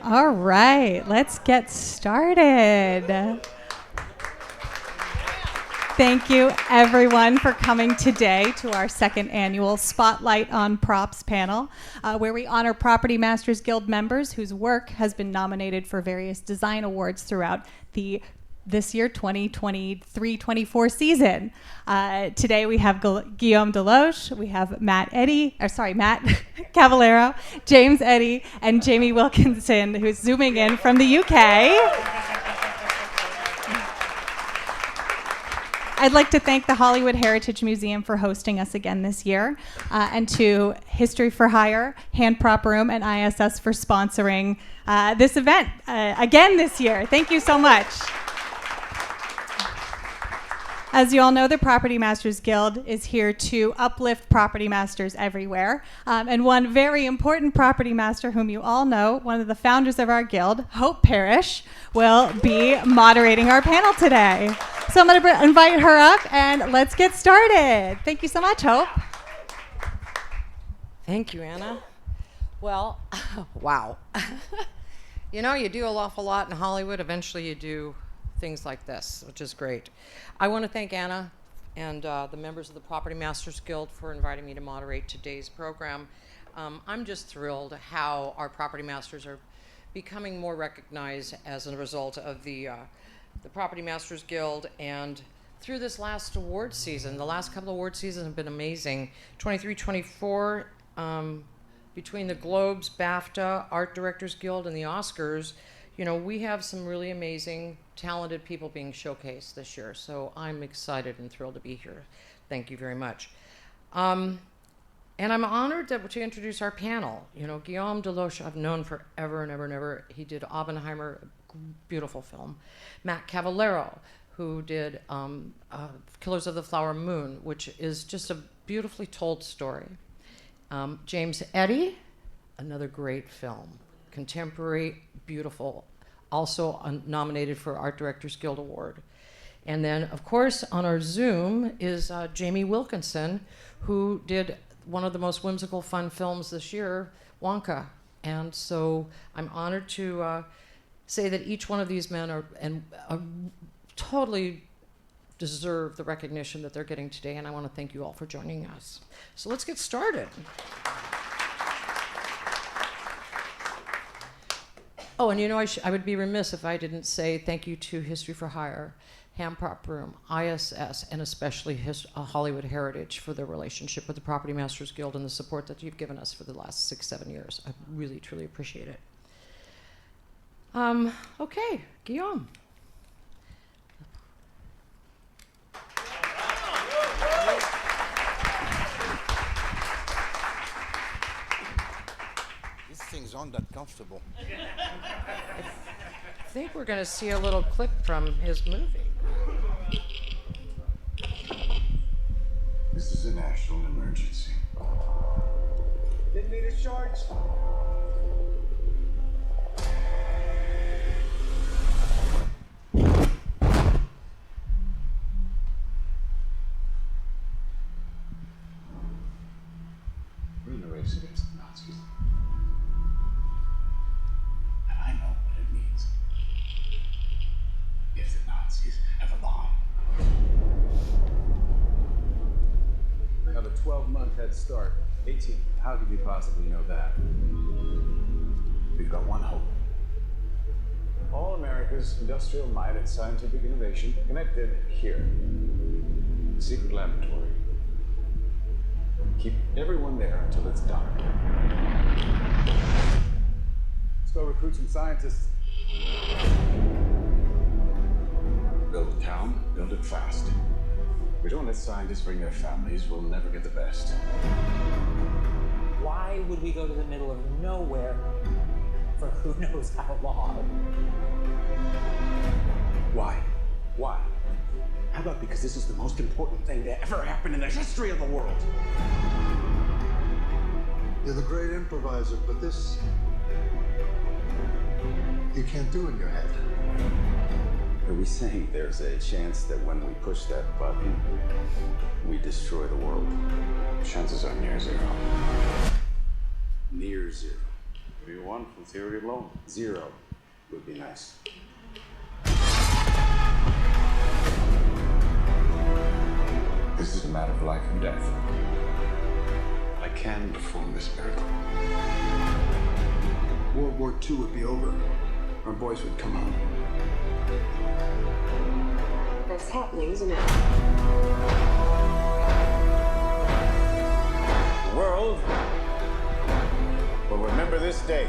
All right, let's get started. Thank you, everyone, for coming today to our second annual Spotlight on Props panel, where we honor Property Masters Guild members whose work has been nominated for various design awards throughout this year 2023-24 season. Today we have Guillaume Delouche, we have Matt Cavaliero, James Eddy, and Jamie Wilkinson, who's zooming in from the UK. I'd like to thank the Hollywood Heritage Museum for hosting us again this year, and to History for Hire, Hand Prop Room, and ISS for sponsoring this event again this year. Thank you so much. As you all know, the Property Masters Guild is here to uplift property masters everywhere. And one very important property master whom you all know, one of the founders of our guild, Parrish, will be moderating our panel today. So I'm going to invite her up and let's get started. Thank you so much, Hope. Thank you, Anna. Well, wow. You know, you do an awful lot in Hollywood. Eventually you do things like this, which is great. I want to thank Anna and the members of the Property Masters Guild for inviting me to moderate today's program. I'm just thrilled how our property masters are becoming more recognized as a result of the Property Masters Guild, and through this last award season. The last couple of award seasons have been amazing. 23-24, between the Globes, BAFTA, Art Directors Guild, and the Oscars, you know, we have some really amazing, talented people being showcased this year. So I'm excited and thrilled to be here. Thank you very much. And I'm honored to introduce our panel. You know, Guillaume Delouche, I've known forever and ever and ever. He did Oppenheimer, a beautiful film. Matt Cavaliero, who did Killers of the Flower Moon, which is just a beautifully told story. James Eddy, another great film. Contemporary, beautiful, also nominated for Art Directors Guild Award. And then, of course, on our Zoom is Jamie Wilkinson, who did one of the most whimsical, fun films this year, Wonka. And so I'm honored to say that each one of these men are totally deserve the recognition that they're getting today, and I want to thank you all for joining us. So let's get started. Oh, and you know, I would be remiss if I didn't say thank you to History for Hire, Hand Prop Room, ISS, and especially Hollywood Heritage for their relationship with the Property Masters Guild and the support that you've given us for the last 6-7 years. I really, truly appreciate it. Okay, Guillaume. Things aren't that comfortable. I think we're going to see a little clip from his movie. This is a national emergency. Didn't need a charge. We're in a race against the Nazis. And I know what it means. If the Nazis have a bomb. We have a 12-month head start. 18. How could you possibly know that? We've got one hope. All America's industrial might and scientific innovation connected here. Secret laboratory. Keep everyone there until it's dark. Let's go recruit some scientists. Build a town, build it fast. We don't let scientists bring their families, we'll never get the best. Why would we go to the middle of nowhere for who knows how long? Why? Why? How about because this is the most important thing to ever happen in the history of the world? You're the great improviser, but this you can't do in your head. Are we saying there's a chance that when we push that button, we destroy the world? Chances are near zero. Near zero. What do you want from theory alone? 0 would be nice. This is a matter of life and death. I can perform this miracle. World War II would be over. Our boys would come home. That's happening, isn't it? The world will remember this day.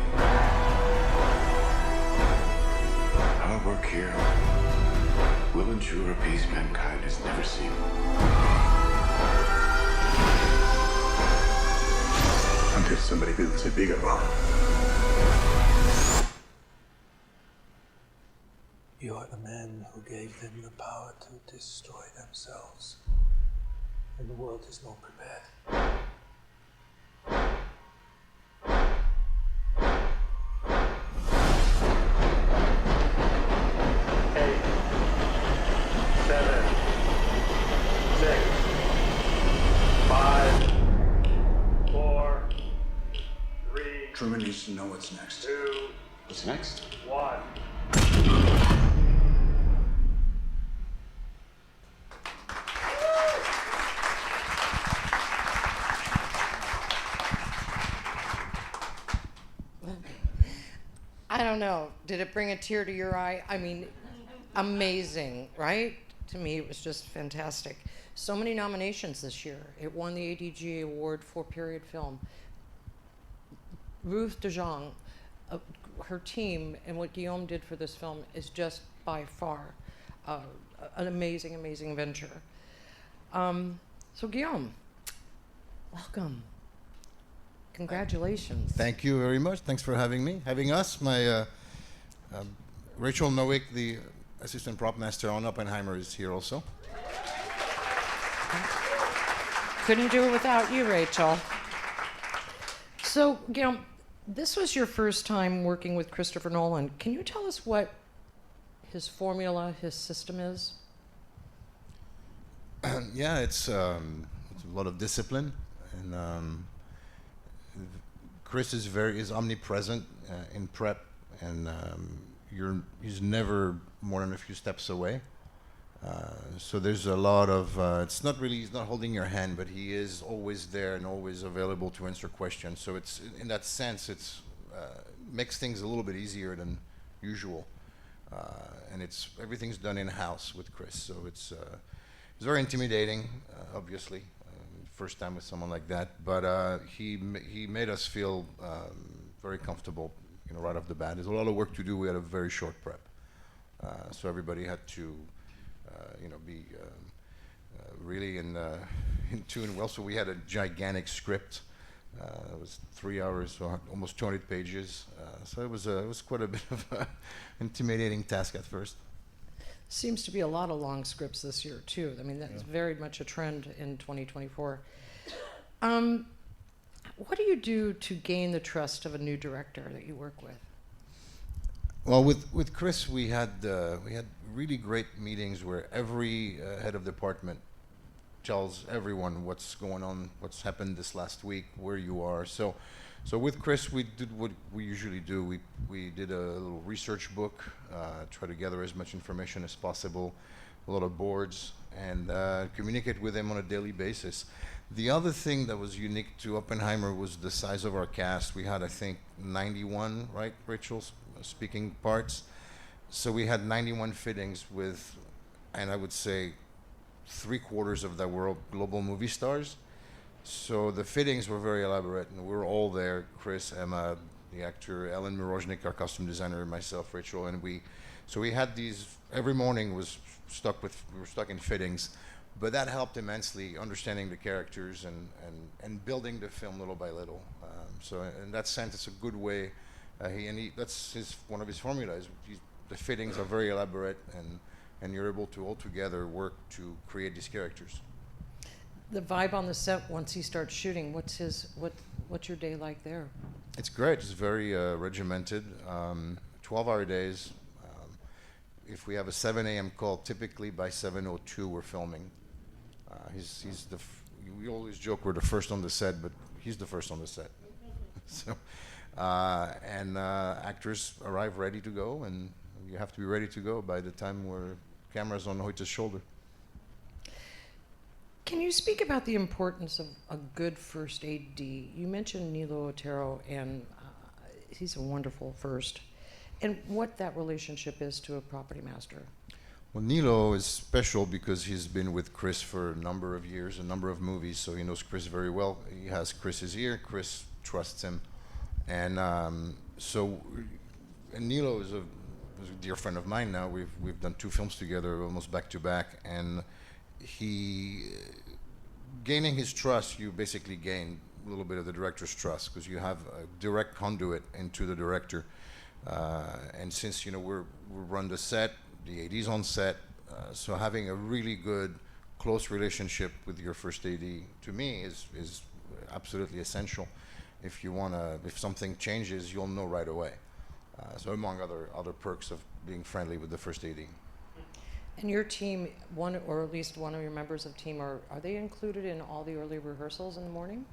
Our work here will ensure a peace mankind has never seen. Until somebody builds a bigger one. You are the man who gave them the power to destroy themselves. And the world is not prepared. 8, 7, 6, 5, 4, 3, Truman needs to know what's next. 2, What's next? 1. I don't know. Did it bring a tear to your eye? I mean, amazing, right? To me, it was just fantastic. So many nominations this year. It won the ADG Award for Period Film. Ruth DeJong, her team, and what Guillaume did for this film is just by far an amazing, amazing venture. So Guillaume, welcome. Congratulations. Thank you very much. Thanks for having us. My Rachel Nowick, the assistant prop master on Oppenheimer, is here also. Couldn't do it without you, Rachel. So, Guillaume, this was your first time working with Christopher Nolan. Can you tell us what his formula, his system is? Yeah, it's a lot of discipline, and Chris is omnipresent in prep, and he's never more than a few steps away. So there's a lot of he's not holding your hand, but he is always there and always available to answer questions. So it's in that sense, it's makes things a little bit easier than usual, and everything's done in house with Chris. So it's very intimidating, obviously. First time with someone like that, but he made us feel very comfortable, right off the bat. There's a lot of work to do. We had a very short prep, so everybody had to, be really in tune. Well, so we had a gigantic script. It was 3 hours, so almost 200 pages. So it was quite a bit of an intimidating task at first. Seems to be a lot of long scripts this year, too. I mean, that's very much a trend in 2024. What do you do to gain the trust of a new director that you work with? Well, with Chris, we had really great meetings where every head of department tells everyone what's going on, what's happened this last week, where you are. So with Chris, we did what we usually do. We did a little research book, try to gather as much information as possible, a lot of boards, and communicate with him on a daily basis. The other thing that was unique to Oppenheimer was the size of our cast. We had, I think, 91, right, Rachel, speaking parts. So we had 91 fittings with, and I would say, 3/4 of that were all global movie stars. So the fittings were very elaborate, and we were all there. Chris, Emma, the actor, Ellen Mirojnik, our costume designer, myself, Rachel, and we had these. Every morning we were stuck in fittings, but that helped immensely understanding the characters and building the film little by little. So in that sense, it's a good way. That's one of his formulas. The fittings are very elaborate, and you're able to all together work to create these characters. The vibe on the set once he starts shooting, what's your day like there? It's great. It's very regimented. 12-hour days. If we have a 7 a.m. call, typically by 7:02 we're filming. We always joke we're the first on the set, but he's the first on the set. So and actors arrive ready to go, and you have to be ready to go by the time where camera's on Hoyt's shoulder. Can you speak about the importance of a good first AD? You mentioned Nilo Otero, and he's a wonderful first, and what that relationship is to a property master. Well, Nilo is special because he's been with Chris for a number of years, a number of movies, so he knows Chris very well. He has Chris's ear, Chris trusts him, and and Nilo is a dear friend of mine now. We've done 2 films together, almost back to back, and gaining his trust, you basically gain a little bit of the director's trust because you have a direct conduit into the director. And since we run the set, the AD's on set, so having a really good, close relationship with your first AD to me is absolutely essential. If something changes, you'll know right away. So among other perks of being friendly with the first AD. And your team, one or at least one of your members of team, are they included in all the early rehearsals in the morning?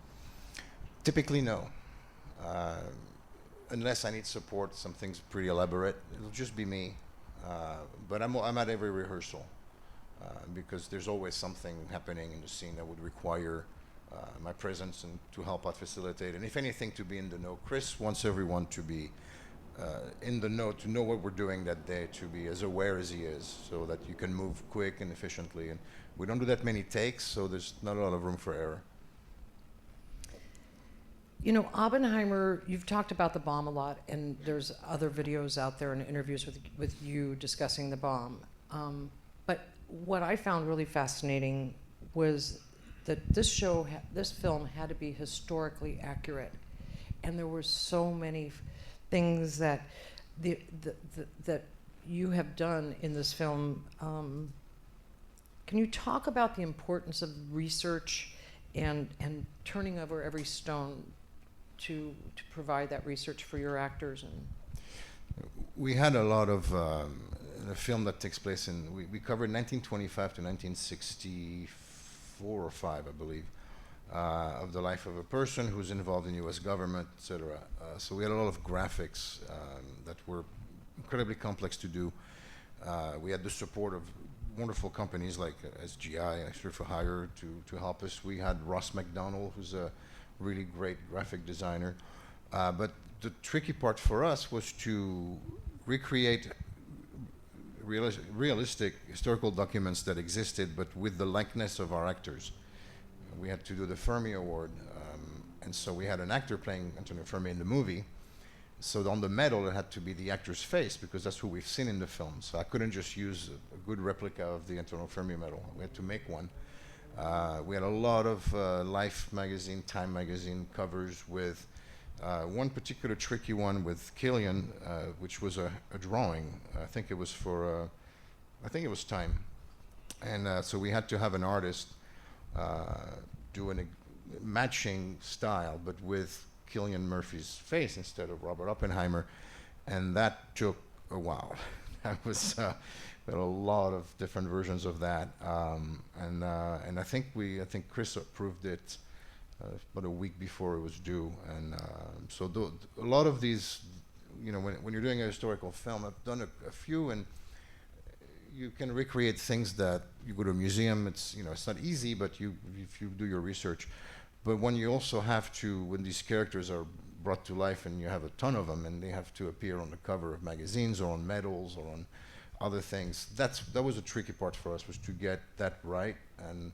Typically, no. Unless I need support, something's pretty elaborate, it'll just be me. But I'm at every rehearsal because there's always something happening in the scene that would require my presence and to help out facilitate. And if anything, to be in the know. Chris wants everyone to be in the know, to know what we're doing that day, to be as aware as he is, so that you can move quick and efficiently. And we don't do that many takes, so there's not a lot of room for error. Oppenheimer, you've talked about the bomb a lot, and there's other videos out there and interviews with you discussing the bomb. But what I found really fascinating was that this film had to be historically accurate, and there were so many things that that you have done in this film. Can you talk about the importance of research and turning over every stone to provide that research for your actors? And we had a lot of a film that takes place we covered 1925 to 1964 or 5, I believe, of the life of a person who's involved in U.S. government, etc. So we had a lot of graphics that were incredibly complex to do. We had the support of wonderful companies like SGI, Extra for Hire, to help us. We had Ross McDonald, who's a really great graphic designer. But the tricky part for us was to recreate realistic historical documents that existed, but with the likeness of our actors. We had to do the Fermi Award, and so we had an actor playing Antonio Fermi in the movie. So on the medal, it had to be the actor's face, because that's who we've seen in the film. So I couldn't just use a good replica of the Antonio Fermi medal. We had to make one. We had a lot of Life magazine, Time magazine covers with one particular tricky one with Killian, which was a drawing. I think it was for, I think it was Time. And so we had to have an artist do a matching style, but with Cillian Murphy's face instead of Robert Oppenheimer, and that took a while. That was there were a lot of different versions of that, and I think Chris approved it about a week before it was due, and so a lot of these, when you're doing a historical film, I've done a few, and you can recreate things that you go to a museum. It's it's not easy, but if you do your research. But when you also have to, when these characters are brought to life and you have a ton of them and they have to appear on the cover of magazines or on medals or on other things, that was a tricky part for us, was to get that right and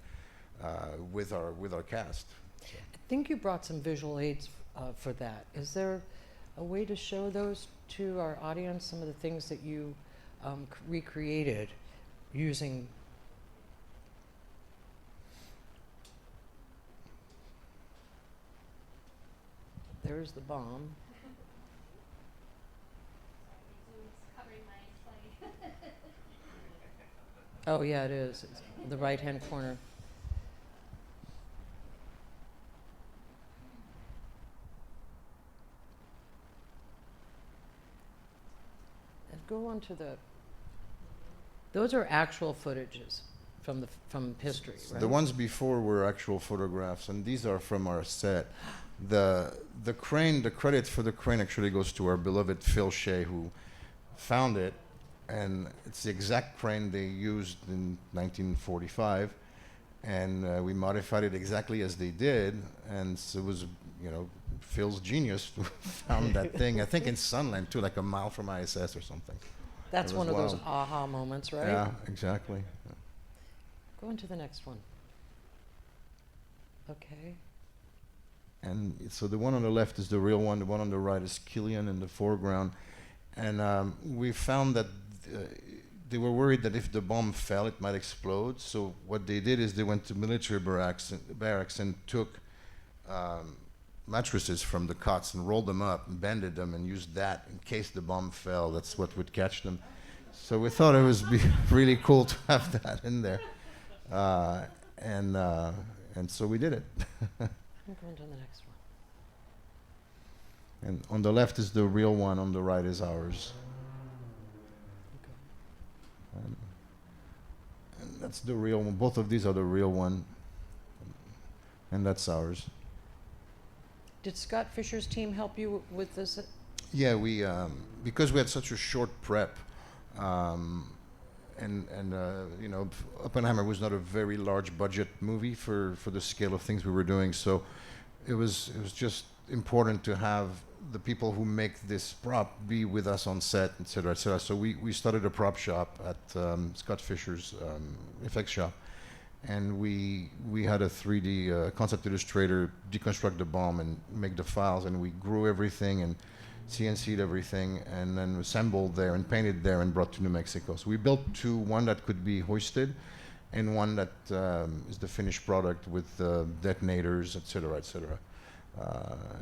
with our cast. So. I think you brought some visual aids for that. Is there a way to show those to our audience, some of the things that you recreated using? There's the bomb. Oh yeah, it is. It's the right-hand corner. And go on to those are actual footages from history, right? The ones before were actual photographs, and these are from our set. The the crane, the credit for the crane actually goes to our beloved Phil Shea, who found it, and it's the exact crane they used in 1945, and we modified it exactly as they did, and so it was, you know, Phil's genius who found that thing, I think in Sunland too, like a mile from ISS or something. That's one of wild. those aha moments, right? Yeah, exactly. Yeah. Go into the next one. Okay. And so the one on the left is the real one, the one on the right is Killian in the foreground. And we found that they were worried that if the bomb fell, it might explode. So what they did is they went to military barracks and took mattresses from the cots and rolled them up and bended them and used that in case the bomb fell. That's what would catch them. So we thought it was really cool to have that in there. And so we did it. I'm going to the next one. And on the left is the real one, on the right is ours. Okay. And that's the real one. Both of these are the real one. And that's ours. Did Scott Fisher's team help you with this? Yeah, we because we had such a short prep, you know, Oppenheimer was not a very large budget movie for the scale of things we were doing. So it was just important to have the people who make this prop be with us on set, et cetera, et cetera. So we started a prop shop at Scott Fisher's effects shop, and we had a 3D concept illustrator deconstruct the bomb and make the files, and we grew everything and CNC'd everything, and then assembled there and painted there and brought to New Mexico. So we built two, one that could be hoisted, and one that is the finished product with detonators, et cetera, et cetera.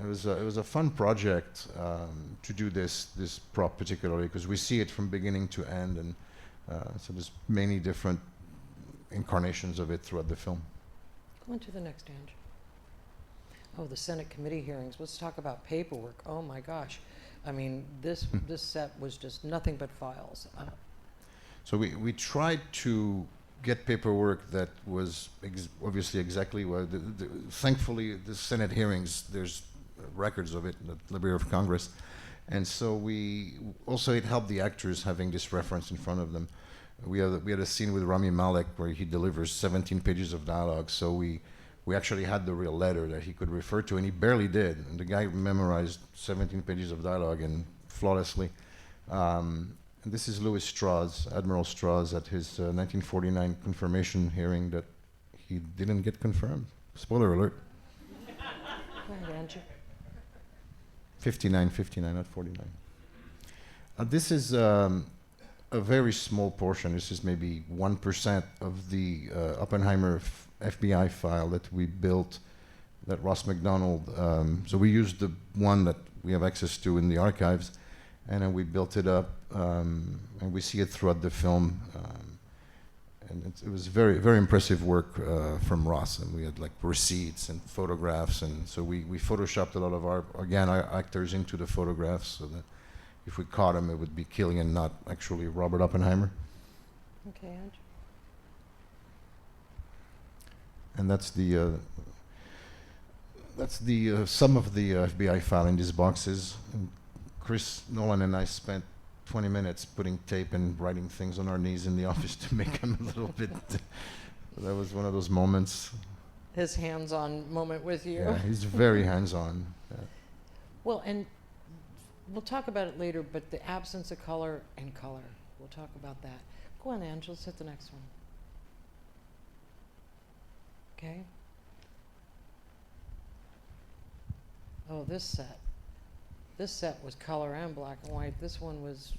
It was a fun project to do this prop particularly, because we see it from beginning to end, and so there's many different incarnations of it throughout the film. Go on to the next, Ange. Oh, the Senate committee hearings. Let's talk about paperwork. Oh my gosh. I mean, this set was just nothing but files. So we tried to get paperwork that was obviously exactly what. Thankfully, the Senate hearings, there's records of it in the Library of Congress, and so it helped the actors having this reference in front of them. We had a scene with Rami Malek where he delivers 17 pages of dialogue. So we actually had the real letter that he could refer to, and he barely did. And the guy memorized 17 pages of dialogue and flawlessly. And this is Louis Strauss, Admiral Strauss, at his 1949 confirmation hearing that he didn't get confirmed. Spoiler alert. Go ahead, Angie. 59, not 49. This is a very small portion. This is maybe 1% of the Oppenheimer FBI file that we built, that Ross McDonald, so we used the one that we have access to in the archives, and then we built it up, and we see it throughout the film, and it was very, very impressive work from Ross, and we had like receipts and photographs, and so we photoshopped a lot of our actors into the photographs, so that if we caught him, it would be Killian, not actually Robert Oppenheimer. Okay, Ange. And that's the sum of the FBI file in these boxes. And Chris Nolan and I spent 20 minutes putting tape and writing things on our knees in the office to make them a little bit. That was one of those moments. His hands-on moment with you. Yeah, he's very hands-on. Yeah. Well, and we'll talk about it later, but the absence of color and color, we'll talk about that. Go on, Angela, let's hit the next one. Okay. Oh, this set. This set was color and black and white. This one was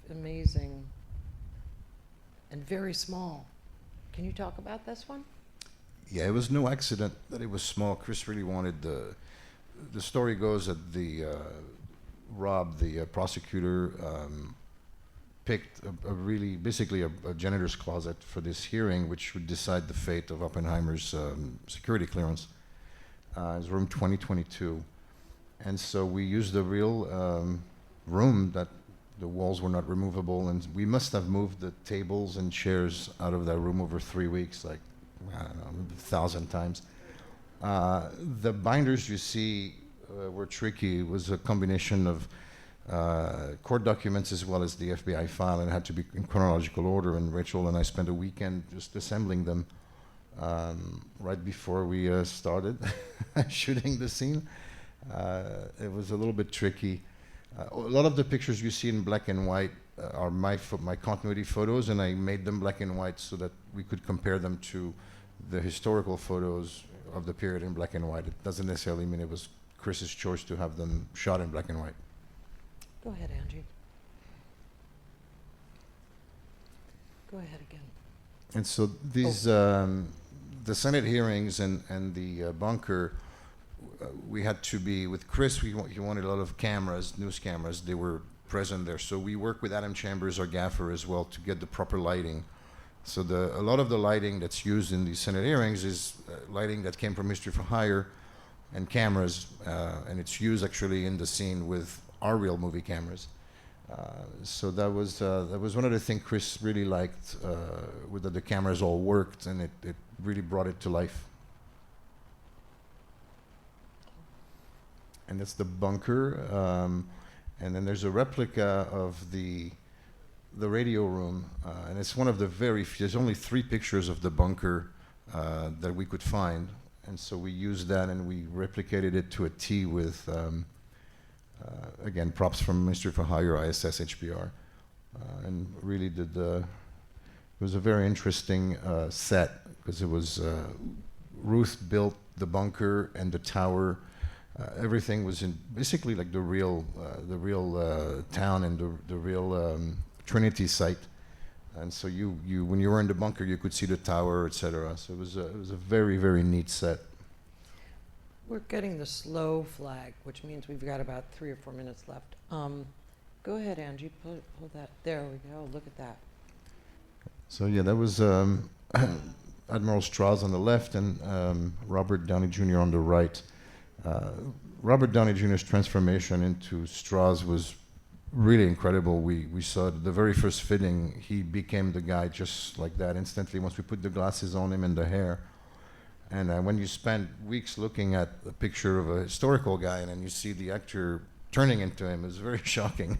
amazing and very small. Can you talk about this one? Yeah, it was no accident that it was small. Chris really wanted the story goes that Rob, the prosecutor, picked basically a janitor's closet for this hearing, which would decide the fate of Oppenheimer's security clearance. It was room 2022. And so we used the real room that the walls were not removable, and we must have moved the tables and chairs out of that room over 3 weeks, like, I don't know, 1,000 times. The binders you see were tricky. It was a combination of court documents as well as the FBI file, and it had to be in chronological order. And Rachel and I spent a weekend just assembling them right before we started shooting the scene. It was a little bit tricky. A lot of the pictures you see in black and white are my continuity photos, and I made them black and white so that we could compare them to the historical photos of the period in black and white. It doesn't necessarily mean it was Chris's choice to have them shot in black and white. Go ahead, Angie. Go ahead again. And so these, the Senate hearings and the bunker, we had to be, with Chris, he wanted a lot of cameras, news cameras. They were present there. So we worked with Adam Chambers, our gaffer, as well, to get the proper lighting. So a lot of the lighting that's used in these Senate hearings is lighting that came from History for Hire and cameras, and it's used actually in the scene with our real movie cameras. So that was one of the things Chris really liked, that the cameras all worked, and it really brought it to life. And that's the bunker, and then there's a replica of the radio room, and it's one of the there's only 3 pictures of the bunker that we could find, and so we used that and we replicated it to a T with, again, props from History for Hire, ISS, HBR, and really it was a very interesting set, because it was, Ruth built the bunker and the tower. Everything was in basically like the real town and the real Trinity site, and so you when you were in the bunker, you could see the tower, etc. So it was a very, very neat set. We're getting the slow flag, which means we've got about 3 or 4 minutes left. Go ahead, Angie. Pull that. There we go. Look at that. So yeah, that was Admiral Strauss on the left and Robert Downey Jr. on the right. Robert Downey Jr.'s transformation into Strauss was really incredible. We saw the very first fitting, he became the guy just like that instantly once we put the glasses on him and the hair. And when you spend weeks looking at a picture of a historical guy and then you see the actor turning into him, it's very shocking.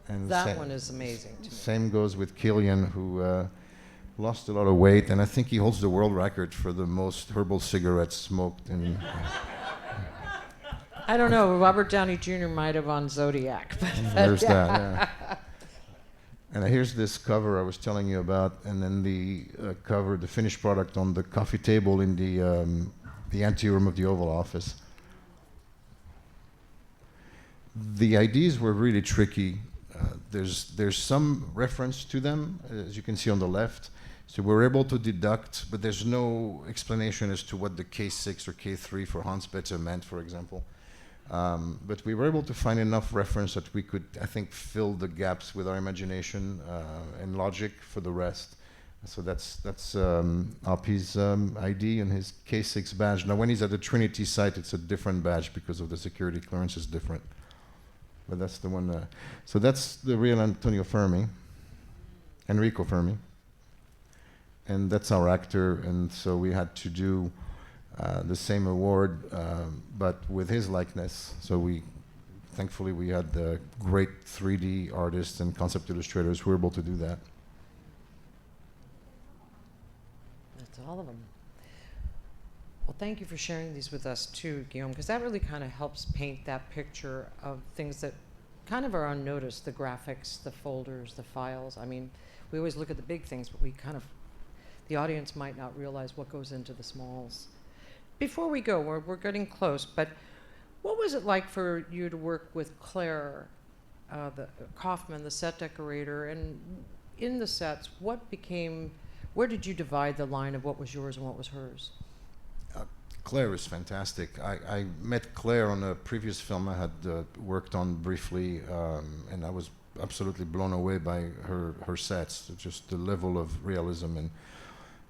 And that one is amazing to me. Same goes with Killian, who lost a lot of weight, and I think he holds the world record for the most herbal cigarettes smoked in... I don't know, Robert Downey Jr. might have on Zodiac. But there's that, yeah. And here's this cover I was telling you about, and then the cover, the finished product on the coffee table in the anteroom of the Oval Office. The IDs were really tricky. There's some reference to them, as you can see on the left. So we're able to deduct, but there's no explanation as to what the K6 or K3 for Hans Betze meant, for example. But we were able to find enough reference that we could, I think, fill the gaps with our imagination and logic for the rest. So that's Api's ID and his K6 badge. Now, when he's at the Trinity site, it's a different badge because of the security clearance is different. But that's the one. So that's the real Enrico Fermi. And that's our actor, and so we had to do the same award, but with his likeness. So thankfully we had the great 3D artists and concept illustrators who were able to do that. That's all of them. Well, thank you for sharing these with us too, Guillaume, because that really kind of helps paint that picture of things that kind of are unnoticed, the graphics, the folders, the files. I mean, we always look at the big things, but the audience might not realize what goes into the smalls. Before we go, we're getting close, but what was it like for you to work with Claire Kaufman, the set decorator, and in the sets, where did you divide the line of what was yours and what was hers? Claire is fantastic. I met Claire on a previous film I had worked on briefly, and I was absolutely blown away by her sets, just the level of realism.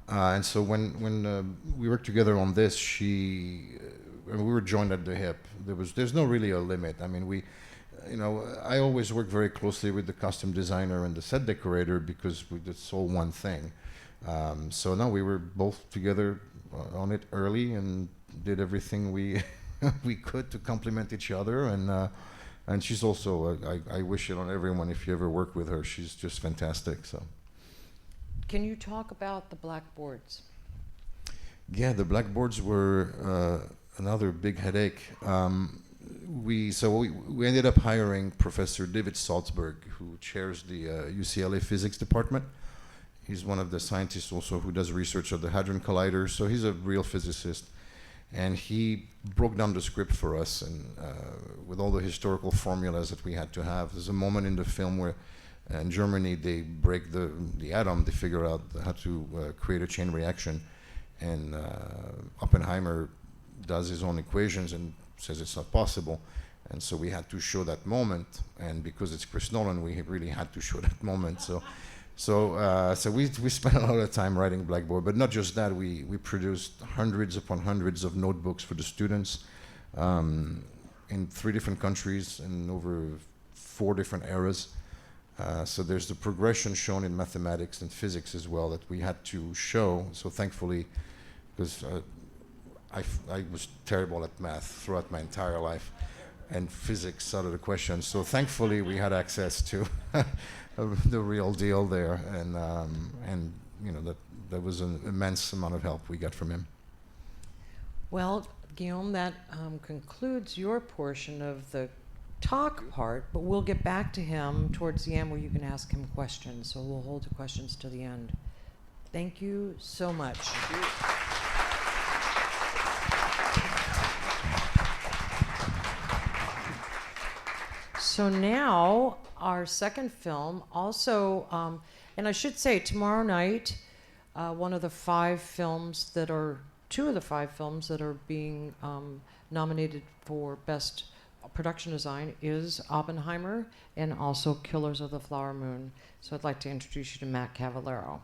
And so when we worked together on this, we were joined at the hip. There's no really a limit. I mean, I always work very closely with the costume designer and the set decorator because it's all one thing. So now we were both together on it early, and did everything we we could to complement each other, and she's also I wish it on everyone if you ever work with her. She's just fantastic. So. Can you talk about the blackboards? Yeah, the blackboards were another big headache. We ended up hiring Professor David Salzberg, who chairs the UCLA physics department. He's one of the scientists also who does research at the Hadron Collider, so he's a real physicist. And he broke down the script for us, and with all the historical formulas that we had to have. There's a moment in the film where in Germany they break the atom, they figure out how to create a chain reaction. And Oppenheimer does his own equations and says it's not possible. And so we had to show that moment. And because it's Chris Nolan, we really had to show that moment. So we spent a lot of time writing Blackboard. But not just that, we produced hundreds upon hundreds of notebooks for the students in 3 different countries and over 4 different eras. So there's the progression shown in mathematics and physics as well that we had to show. So thankfully, because I was terrible at math throughout my entire life, and physics out of the question. So thankfully, we had access to the real deal there, and you know that was an immense amount of help we got from him. Well, Guillaume, that concludes your portion of the talk part, but we'll get back to him towards the end where you can ask him questions. So we'll hold the questions to the end. Thank you so much. Thank you. So now our second film also, and I should say tomorrow night, two of the 5 films that are being nominated for Best Production Design is Oppenheimer and also Killers of the Flower Moon. So I'd like to introduce you to Matt Cavaliero.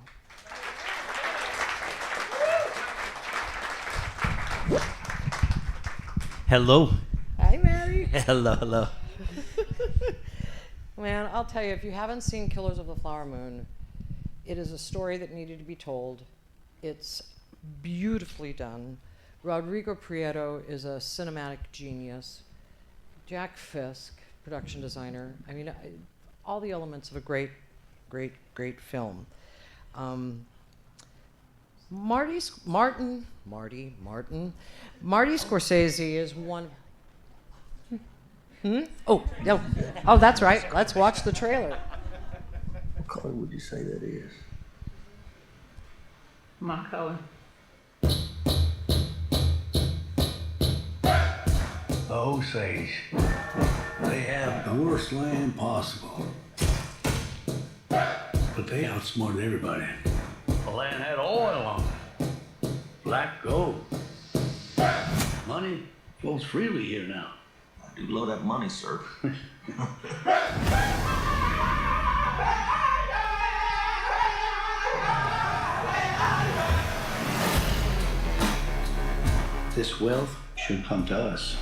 Hello. Hi, Mary. Hello. Man, I'll tell you, if you haven't seen Killers of the Flower Moon, it is a story that needed to be told. It's beautifully done. Rodrigo Prieto is a cinematic genius. Jack Fisk, production designer. I mean, all the elements of a great film. Marty Scorsese is one. Oh, that's right. Let's watch the trailer. What color would you say that is? My color. The Osage. They have the worst land possible. But they outsmarted everybody. The land had oil on it. Black gold. Money flows freely here now. I do love that money, sir. This wealth should come to us.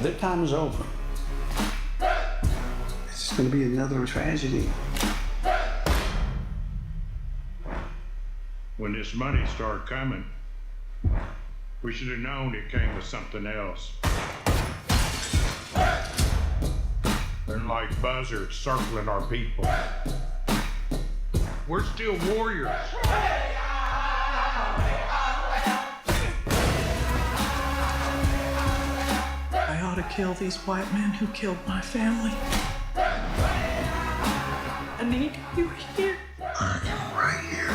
Their time is over. It's going to be another tragedy. When this money started coming, we should have known it came with something else. They're like buzzards circling our people. We're still warriors. I ought to kill these white men who killed my family. I need you here. I am right here.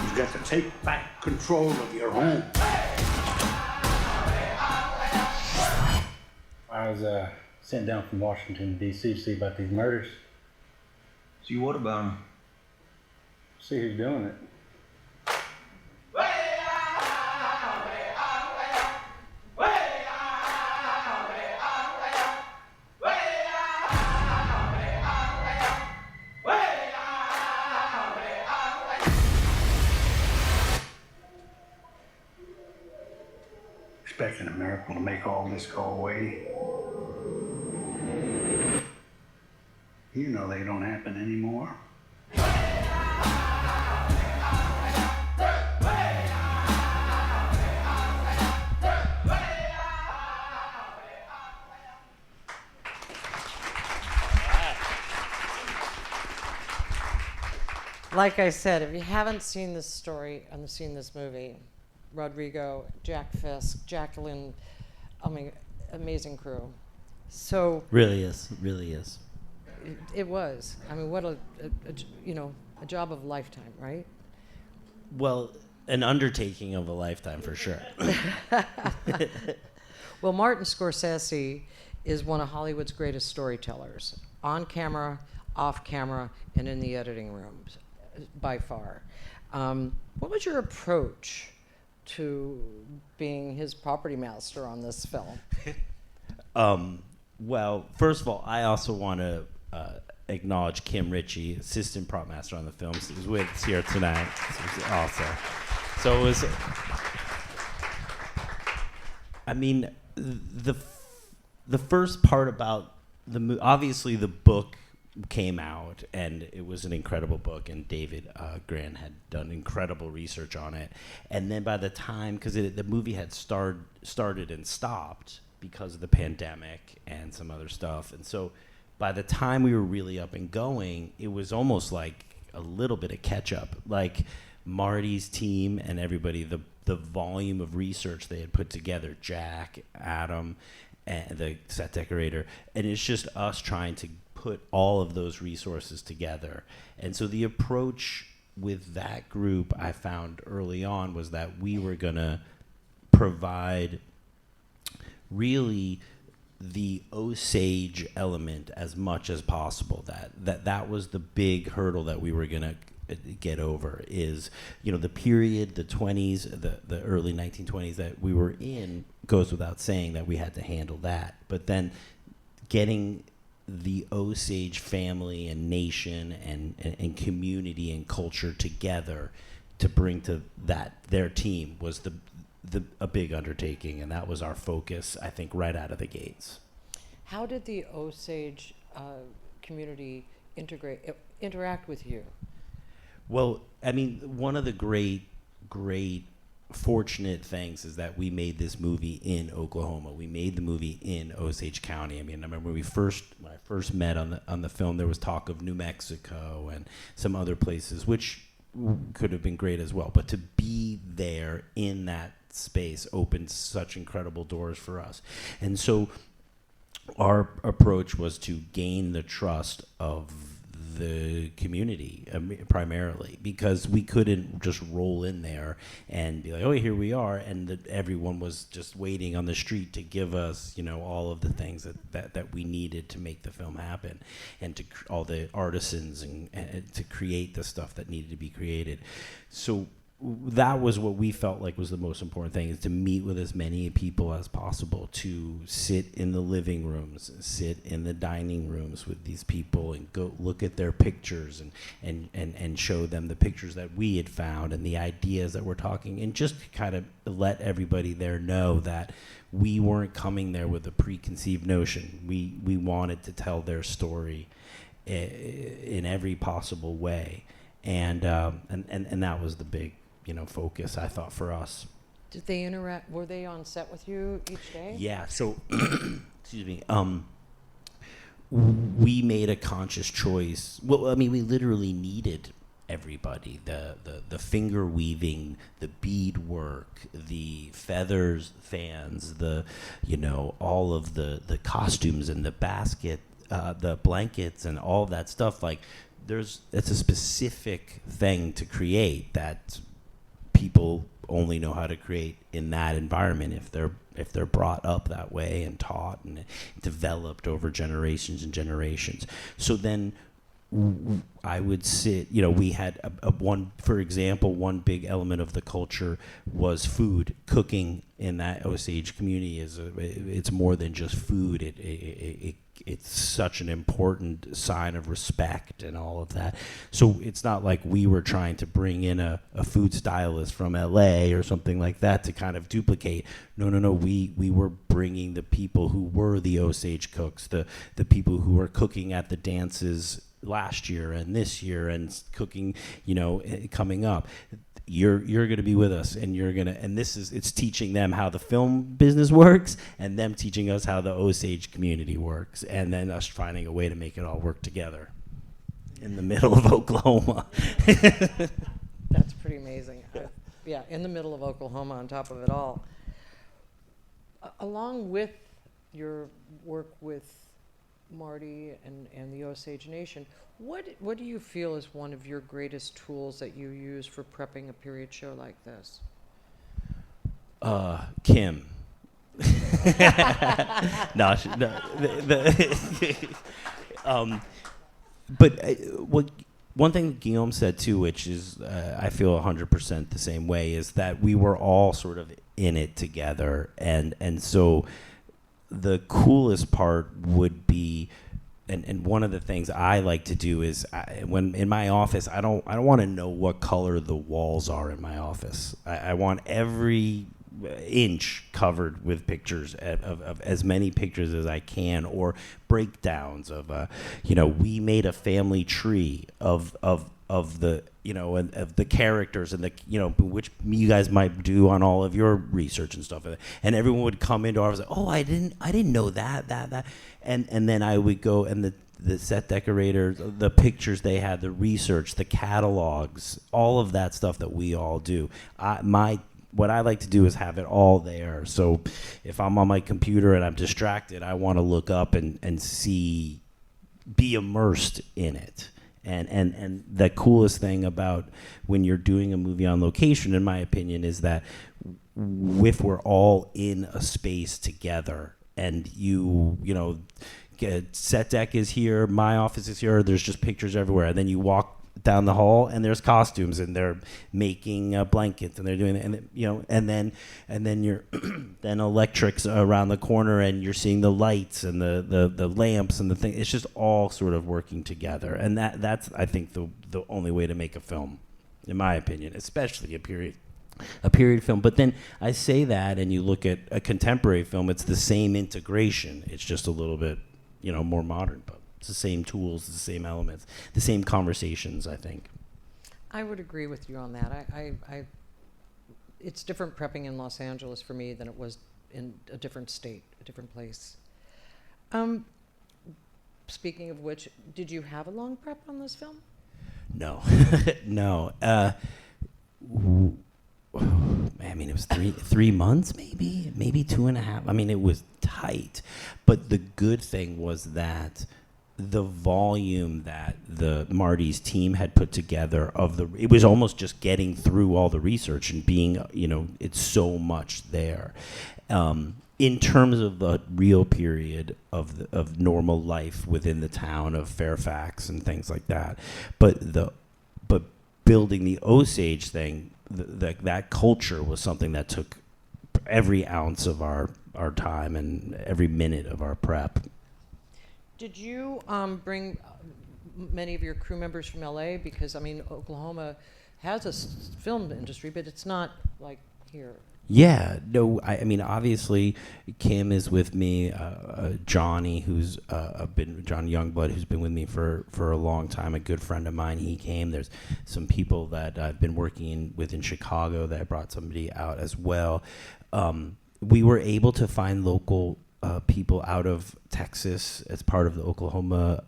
You've got to take back control of your home. I was sent down from Washington, D.C. to see about these murders. See what about them? See who's doing it. Expecting a miracle to make all this go away. You know they don't happen anymore. like I said, if you haven't seen this story and seen this movie, Rodrigo, Jack Fisk, Jacqueline, I mean, amazing crew. So Really is. it was. I mean, what a job of a lifetime, right? Well, an undertaking of a lifetime for sure. Well, Martin Scorsese is one of Hollywood's greatest storytellers, on camera, off camera, and in the editing rooms, by far. What was your approach to being his property master on this film? Well, first of all, I also want to acknowledge Kim Ritchie, assistant prop master on the film, who's with us here tonight. Also, so it was. I mean, the first part about the obviously the book came out, and it was an incredible book, and David Gran had done incredible research on it. And then by the time, because the movie had started and stopped because of the pandemic and some other stuff, and so by the time we were really up and going, it was almost like a little bit of catch up. Like Marty's team and everybody, the volume of research they had put together, Jack, Adam, and the set decorator, and it's just us trying to put all of those resources together. And so the approach with that group I found early on was that we were gonna provide really the Osage element as much as possible. That was the big hurdle that we were gonna get over, is, the period, the 20s, the early 1920s that we were in, goes without saying that we had to handle that. But then getting the Osage family and nation and community and culture together to bring to their team was a big undertaking, and that was our focus, I think, right out of the gates. How did the Osage community interact with you? Well, I mean, one of the great fortunate things is that we made this movie in Oklahoma. We made the movie in Osage County. I mean, I remember when I first met on the film, there was talk of New Mexico and some other places, which could have been great as well. But to be there in that space opened such incredible doors for us. And so our approach was to gain the trust of the community primarily, because we couldn't just roll in there and be like, oh, here we are, and everyone was just waiting on the street to give us, all of the things that we needed to make the film happen, and to all the artisans and to create the stuff that needed to be created. So that was what we felt like was the most important thing, is to meet with as many people as possible, to sit in the living rooms, sit in the dining rooms with these people and go look at their pictures and show them the pictures that we had found and the ideas that we're talking, and just kind of let everybody there know that we weren't coming there with a preconceived notion. We wanted to tell their story in every possible way, and that was the big focus, I thought, for us. Did they interact? Were they on set with you each day? Yeah. So, excuse me. We made a conscious choice. Well, I mean, we literally needed everybody. The finger weaving, the bead work, the feathers, fans, all of the costumes and the basket, the blankets, and all that stuff. Like, it's a specific thing to create that people only know how to create in that environment if they're brought up that way and taught and developed over generations and generations. So then I would sit, we had one big element of the culture was food. Cooking in that Osage community it's more than just food. It's such an important sign of respect and all of that. So it's not like we were trying to bring in a food stylist from LA or something like that to kind of duplicate. No. We were bringing the people who were the Osage cooks, the people who were cooking at the dances last year and this year and cooking, coming up. You're going to be with us, and it's teaching them how the film business works, and them teaching us how the Osage community works, and then us finding a way to make it all work together. In the middle of Oklahoma. That's pretty amazing. Yeah, in the middle of Oklahoma, on top of it all. Along with your work with Marty and the Osage Nation, what do you feel is one of your greatest tools that you use for prepping a period show like this? Kim. But one thing that Guillaume said too, which is I feel 100% the same way, is that we were all sort of in it together, and so the coolest part would be, and one of the things I like to do is when in my office, I don't want to know what color the walls are in my office. I want every inch covered with pictures of as many pictures as I can, or breakdowns of we made a family tree of the of the characters and which you guys might do on all of your research and stuff, and everyone would come into our office like, oh, I didn't know that and then I would go, and the set decorators, the pictures they had, the research, the catalogs, all of that stuff that we all do. What I like to do is have it all there. So if I'm on my computer and I'm distracted, I want to look up and be immersed in it. And the coolest thing about when you're doing a movie on location, in my opinion, is that if we're all in a space together, and set deck is here, my office is here, there's just pictures everywhere, and then you walk down the hall and there's costumes and they're making blankets and they're doing it, and then you're then electrics around the corner and you're seeing the lights and the lamps and the thing. It's just all sort of working together, and that's I think the only way to make a film, in my opinion, especially a period film. But then I say that, and you look at a contemporary film, it's the same integration. It's just a little bit more modern, but it's the same tools, the same elements, the same conversations, I think. I would agree with you on that. It's different prepping in Los Angeles for me than it was in a different state, a different place. Speaking of which, did you have a long prep on this film? No. No. I mean, it was 3 months, maybe 2.5. I mean, it was tight. But the good thing was that the volume that the Marty's team had put together it was almost just getting through all the research and being, it's so much there. In terms of the real period of normal life within the town of Fairfax and things like that, but building the Osage thing, that culture was something that took every ounce of our time and every minute of our prep. Did you bring many of your crew members from LA? Because, I mean, Oklahoma has a film industry, but it's not like here. Yeah, no, I mean, obviously, Kim is with me. Johnny, who's John Youngblood, who's been with me for a long time, a good friend of mine. He came. There's some people that I've been working with in Chicago that I brought somebody out as well. We were able to find local people out of Texas as part of the Oklahoma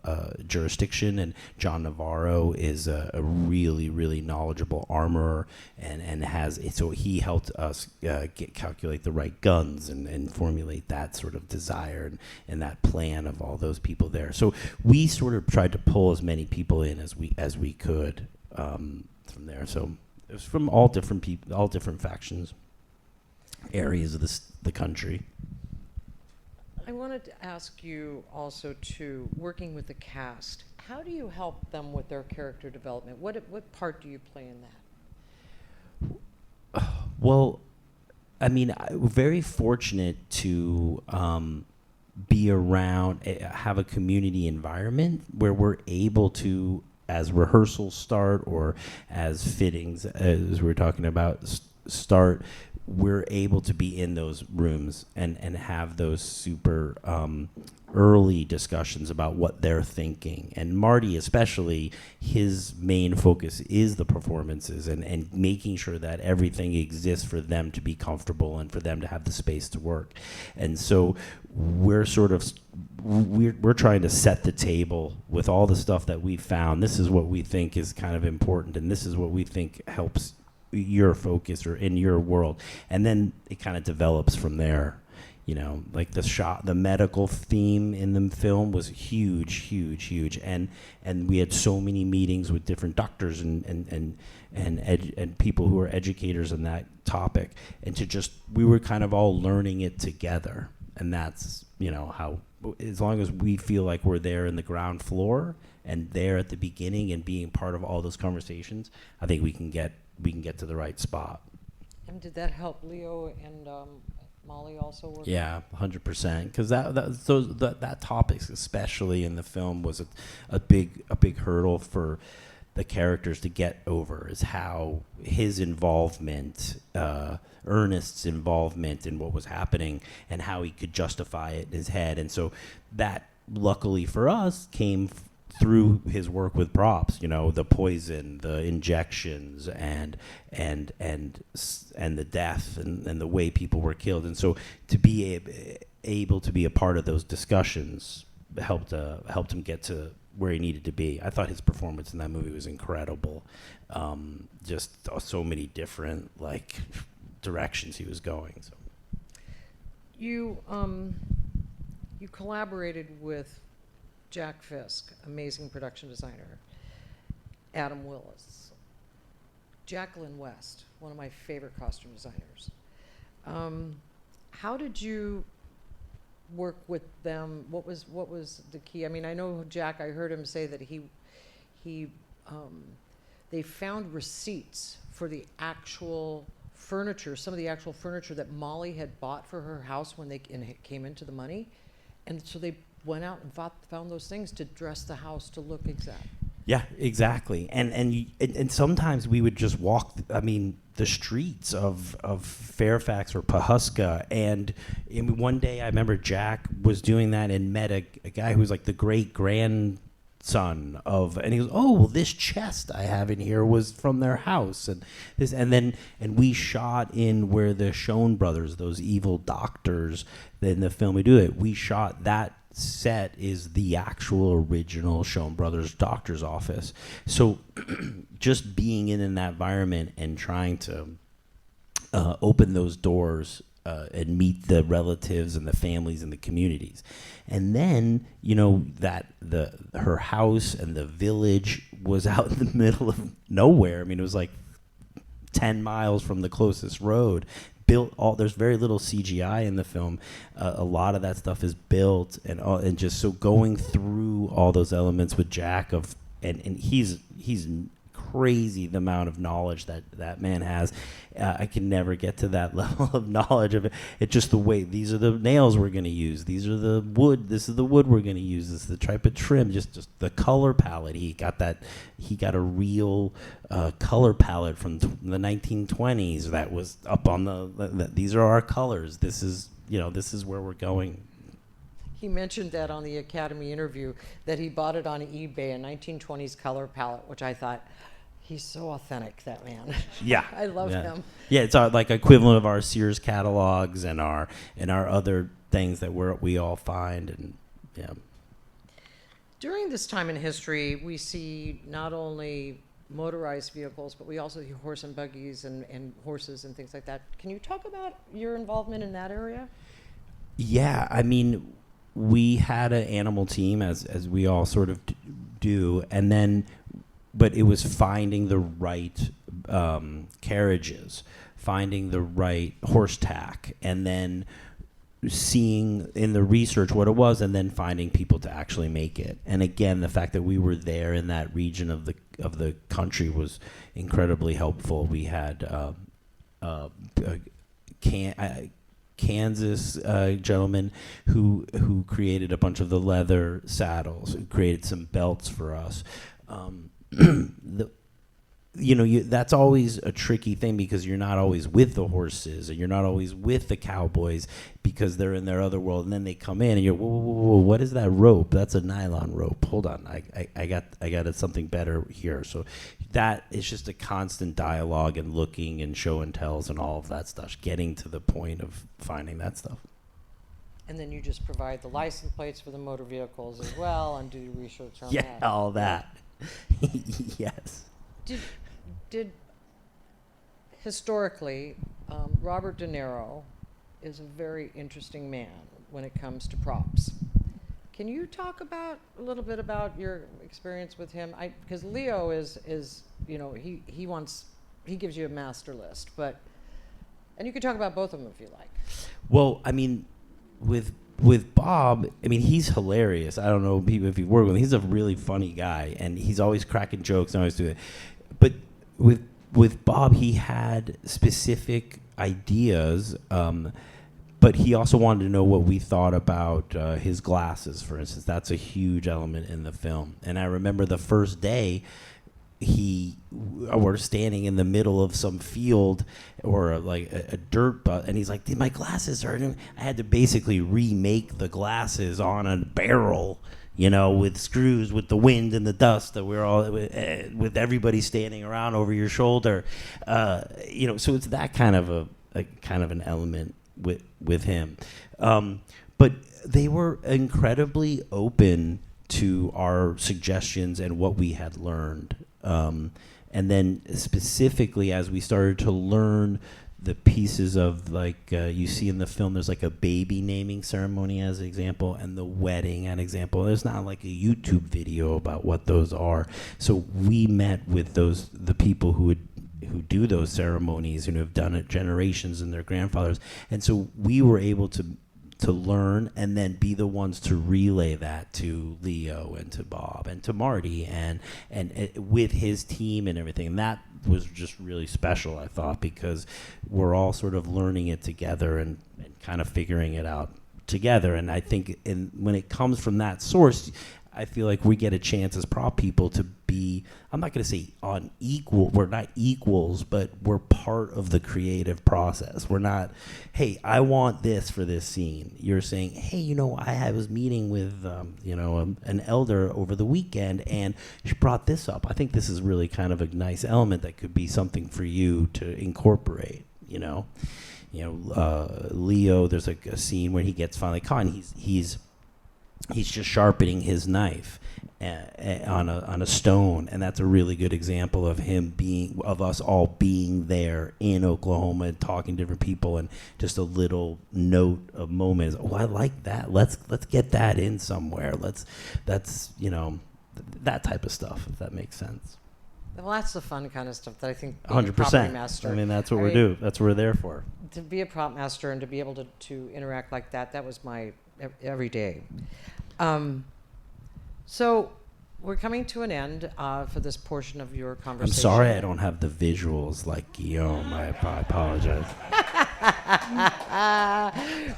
jurisdiction, and John Navarro is a really, really knowledgeable armorer, and so he helped us calculate the right guns and formulate that sort of desire and that plan of all those people there. So we sort of tried to pull as many people in as we could from there. So it was from all different people, all different factions, areas of the country. I wanted to ask you also, too, working with the cast, how do you help them with their character development? What part do you play in that? Well, I mean, we're very fortunate to be around, have a community environment where we're able to, as rehearsals start or as fittings, as we were talking about, start, we're able to be in those rooms and have those super early discussions about what they're thinking. And Marty especially, his main focus is the performances and making sure that everything exists for them to be comfortable and for them to have the space to work. And so we're we're trying to set the table with all the stuff that we found. This is what we think is kind of important, and this is what we think helps your focus or in your world. And then it kind of develops from there. You know, like the medical theme in the film was huge, and we had so many meetings with different doctors and people who are educators on that topic, and we were kind of all learning it together, and that's, you know, how, as long as we feel like we're there in the ground floor and there at the beginning and being part of all those conversations, I think we can get to the right spot. And did that help Leo and Molly also work? Yeah, 100%. Because that topic, especially in the film, was a big hurdle for the characters to get over. Is how his involvement, Ernest's involvement in what was happening, and how he could justify it in his head. And so that, luckily for us, came through his work with props, you know, the poison, the injections, and the death, and the way people were killed. And so to be able to be a part of those discussions helped him get to where he needed to be. I thought his performance in that movie was incredible. Just so many different directions he was going. So you collaborated with Jack Fisk, amazing production designer, Adam Willis, Jacqueline West, one of my favorite costume designers. How did you work with them? What was the key? I mean, I know Jack, I heard him say that they found receipts for the actual furniture, some of the actual furniture that Molly had bought for her house when it came into the money. And so they went out and found those things to dress the house to look exact. Yeah, exactly. And sometimes we would just walk, the streets of Fairfax or Pawhuska. And one day I remember Jack was doing that and met a guy who was like the great grandson of, and he goes, "Oh, well, this chest I have in here was from their house." And we shot in where the Schoen brothers, those evil doctors in the film, we do it. We shot that set is the actual original Schoen Brothers doctor's office. So just being in that environment and trying to open those doors and meet the relatives and the families and the communities. And then, that her house and the village was out in the middle of nowhere. It was like 10 miles from the closest road. There's very little CGI in the film. A lot of that stuff is built, and just so going through all those elements with Jack and he's crazy the amount of knowledge that man has. I can never get to that level of knowledge of it. It's just the way, these are the nails we're going to use. These are the wood. This is the wood we're going to use. This is the type of trim. Just the color palette. He got a real color palette from the 1920s that was up on these are our colors. This is where we're going. He mentioned that on the Academy interview, that he bought it on eBay, a 1920s color palette, which I thought, he's so authentic, that man. Yeah. I love him. Yeah, it's our equivalent of our Sears catalogs and our other things that we all find, and yeah. During this time in history, we see not only motorized vehicles, but we also see horse and buggies and horses and things like that. Can you talk about your involvement in that area? Yeah, we had an animal team, as we all sort of do, and then, but it was finding the right carriages, finding the right horse tack, and then seeing in the research what it was, and then finding people to actually make it. And again, the fact that we were there in that region of the country was incredibly helpful. We had Kansas gentleman who created a bunch of the leather saddles, who created some belts for us. that's always a tricky thing because you're not always with the horses and you're not always with the cowboys because they're in their other world, and then they come in and you're, whoa, what is that rope? That's a nylon rope. Hold on, I got something better here. So that is just a constant dialogue and looking and show and tells and all of that stuff, getting to the point of finding that stuff. And then you just provide the license plates for the motor vehicles as well and do research on that. Yeah, all that. Yes. Did historically, Robert De Niro is a very interesting man when it comes to props. Can you talk a little bit about your experience with him? Because Leo is he gives you a master list, and you could talk about both of them if you like. Well, I mean, with Bob, I mean, he's hilarious. I don't know if you work with him. He's a really funny guy, and he's always cracking jokes and always doing it. But with Bob, he had specific ideas, but he also wanted to know what we thought about his glasses, for instance. That's a huge element in the film. And I remember the first day, we're standing in the middle of some field or like a dirt butt, and he's like, my glasses are... I had to basically remake the glasses on a barrel, with screws, with the wind and the dust that we're all... with everybody standing around over your shoulder. So it's that kind of an element with him. But they were incredibly open to our suggestions and what we had learned. And then specifically as we started to learn the pieces of, like, you see in the film, there's like a baby naming ceremony as an example, and the wedding as an example. There's not like a YouTube video about what those are. So we met with the people who do those ceremonies and who have done it generations and their grandfathers. And so we were able to learn and then be the ones to relay that to Leo and to Bob and to Marty and with his team and everything. And that was just really special, I thought, because we're all sort of learning it together and kind of figuring it out together. And I think when it comes from that source, I feel like we get a chance as prop people to be, I'm not going to say we're not equals, but we're part of the creative process. We're not, hey, I want this for this scene. You're saying, hey, I was meeting with, an elder over the weekend, and she brought this up. I think this is really kind of a nice element that could be something for you to incorporate, Leo, there's a scene where he gets finally caught, and he's just sharpening his knife on a stone, and that's a really good example of us all being there in Oklahoma and talking to different people, and just a little note of moment. Oh, I like that. Let's get that in somewhere. That's that type of stuff, if that makes sense. Well, that's the fun kind of stuff that I think 100%. Master. I mean, that's what we do. That's what we're there for. To be a prop master and to be able to interact like that was my every day. So we're coming to an end for this portion of your conversation. I'm sorry I don't have the visuals like Guillaume. I apologize.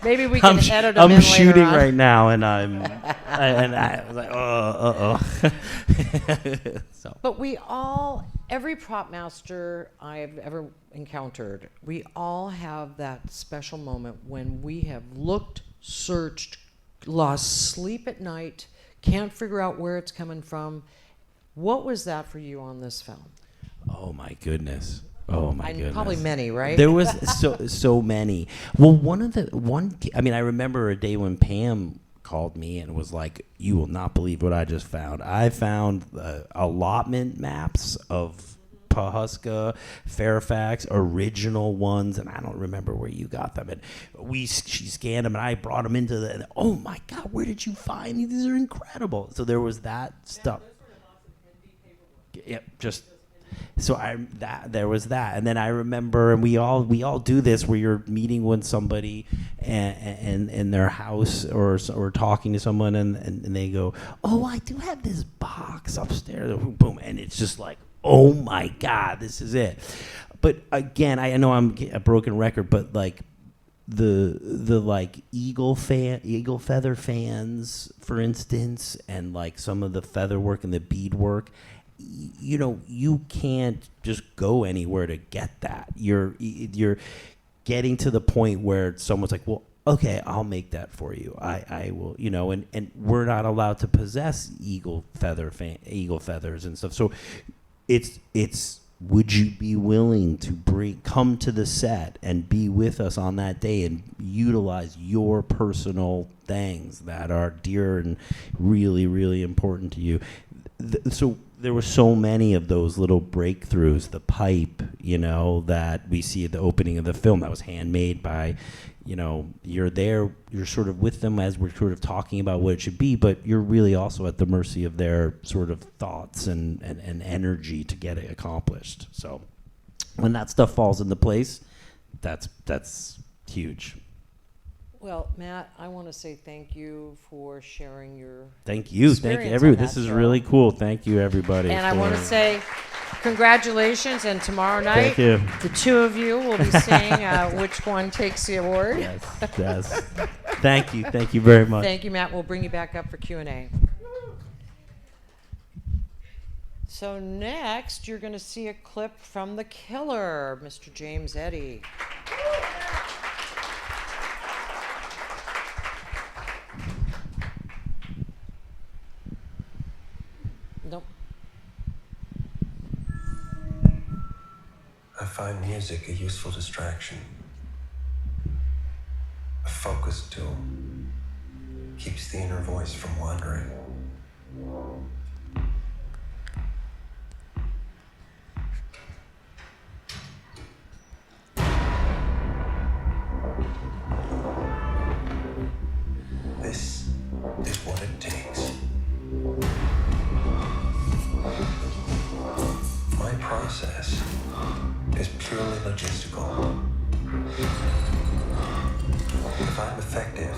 Maybe we can edit them in I'm shooting later on. right now, and I was like, So. But every prop master I've ever encountered, we all have that special moment when we have looked, searched, lost sleep at night, can't figure out where it's coming from. What was that for you on this film? Oh my goodness. Goodness. Probably many, right? There was so many. Well, I remember a day when Pam called me and was like, you will not believe what I just found. I found allotment maps of Pawhuska, Fairfax, original ones, and I don't remember where you got them. And she scanned them, and I brought them into oh my God, where did you find these? These are incredible. So there was that stuff. Yep, there was that, and then I remember, and we all do this where you're meeting with somebody and in their house or talking to someone, and they go, oh, I do have this box upstairs, boom, and it's just like, oh my God, this is it. But again, I know I'm a broken record, but like the like eagle feather fans, for instance, and like some of the feather work and the bead work, you can't just go anywhere to get that. You're getting to the point where someone's like, well, okay, I'll make that for you. I will, and we're not allowed to possess eagle feathers and stuff. So it's would you be willing to come to the set and be with us on that day and utilize your personal things that are dear and really, really important to you? So there were so many of those little breakthroughs. The pipe, that we see at the opening of the film that was handmade by, you're there, you're sort of with them as we're sort of talking about what it should be, but you're really also at the mercy of their sort of thoughts and energy to get it accomplished. So when that stuff falls into place, that's huge. Well, Matt, I want to say thank you for sharing your Thank you, everyone. This is really cool. Thank you, everybody. And I want to say congratulations, and tomorrow night, thank you. The two of you will be seeing which one takes the award. Yes. Thank you very much. Thank you, Matt. We'll bring you back up for Q&A. So next, you're going to see a clip from The Killer, Mr. James Eddy. Nope. I find music a useful distraction. A focus tool. Keeps the inner voice from wandering. This is what it takes. My process is purely logistical. If I'm effective,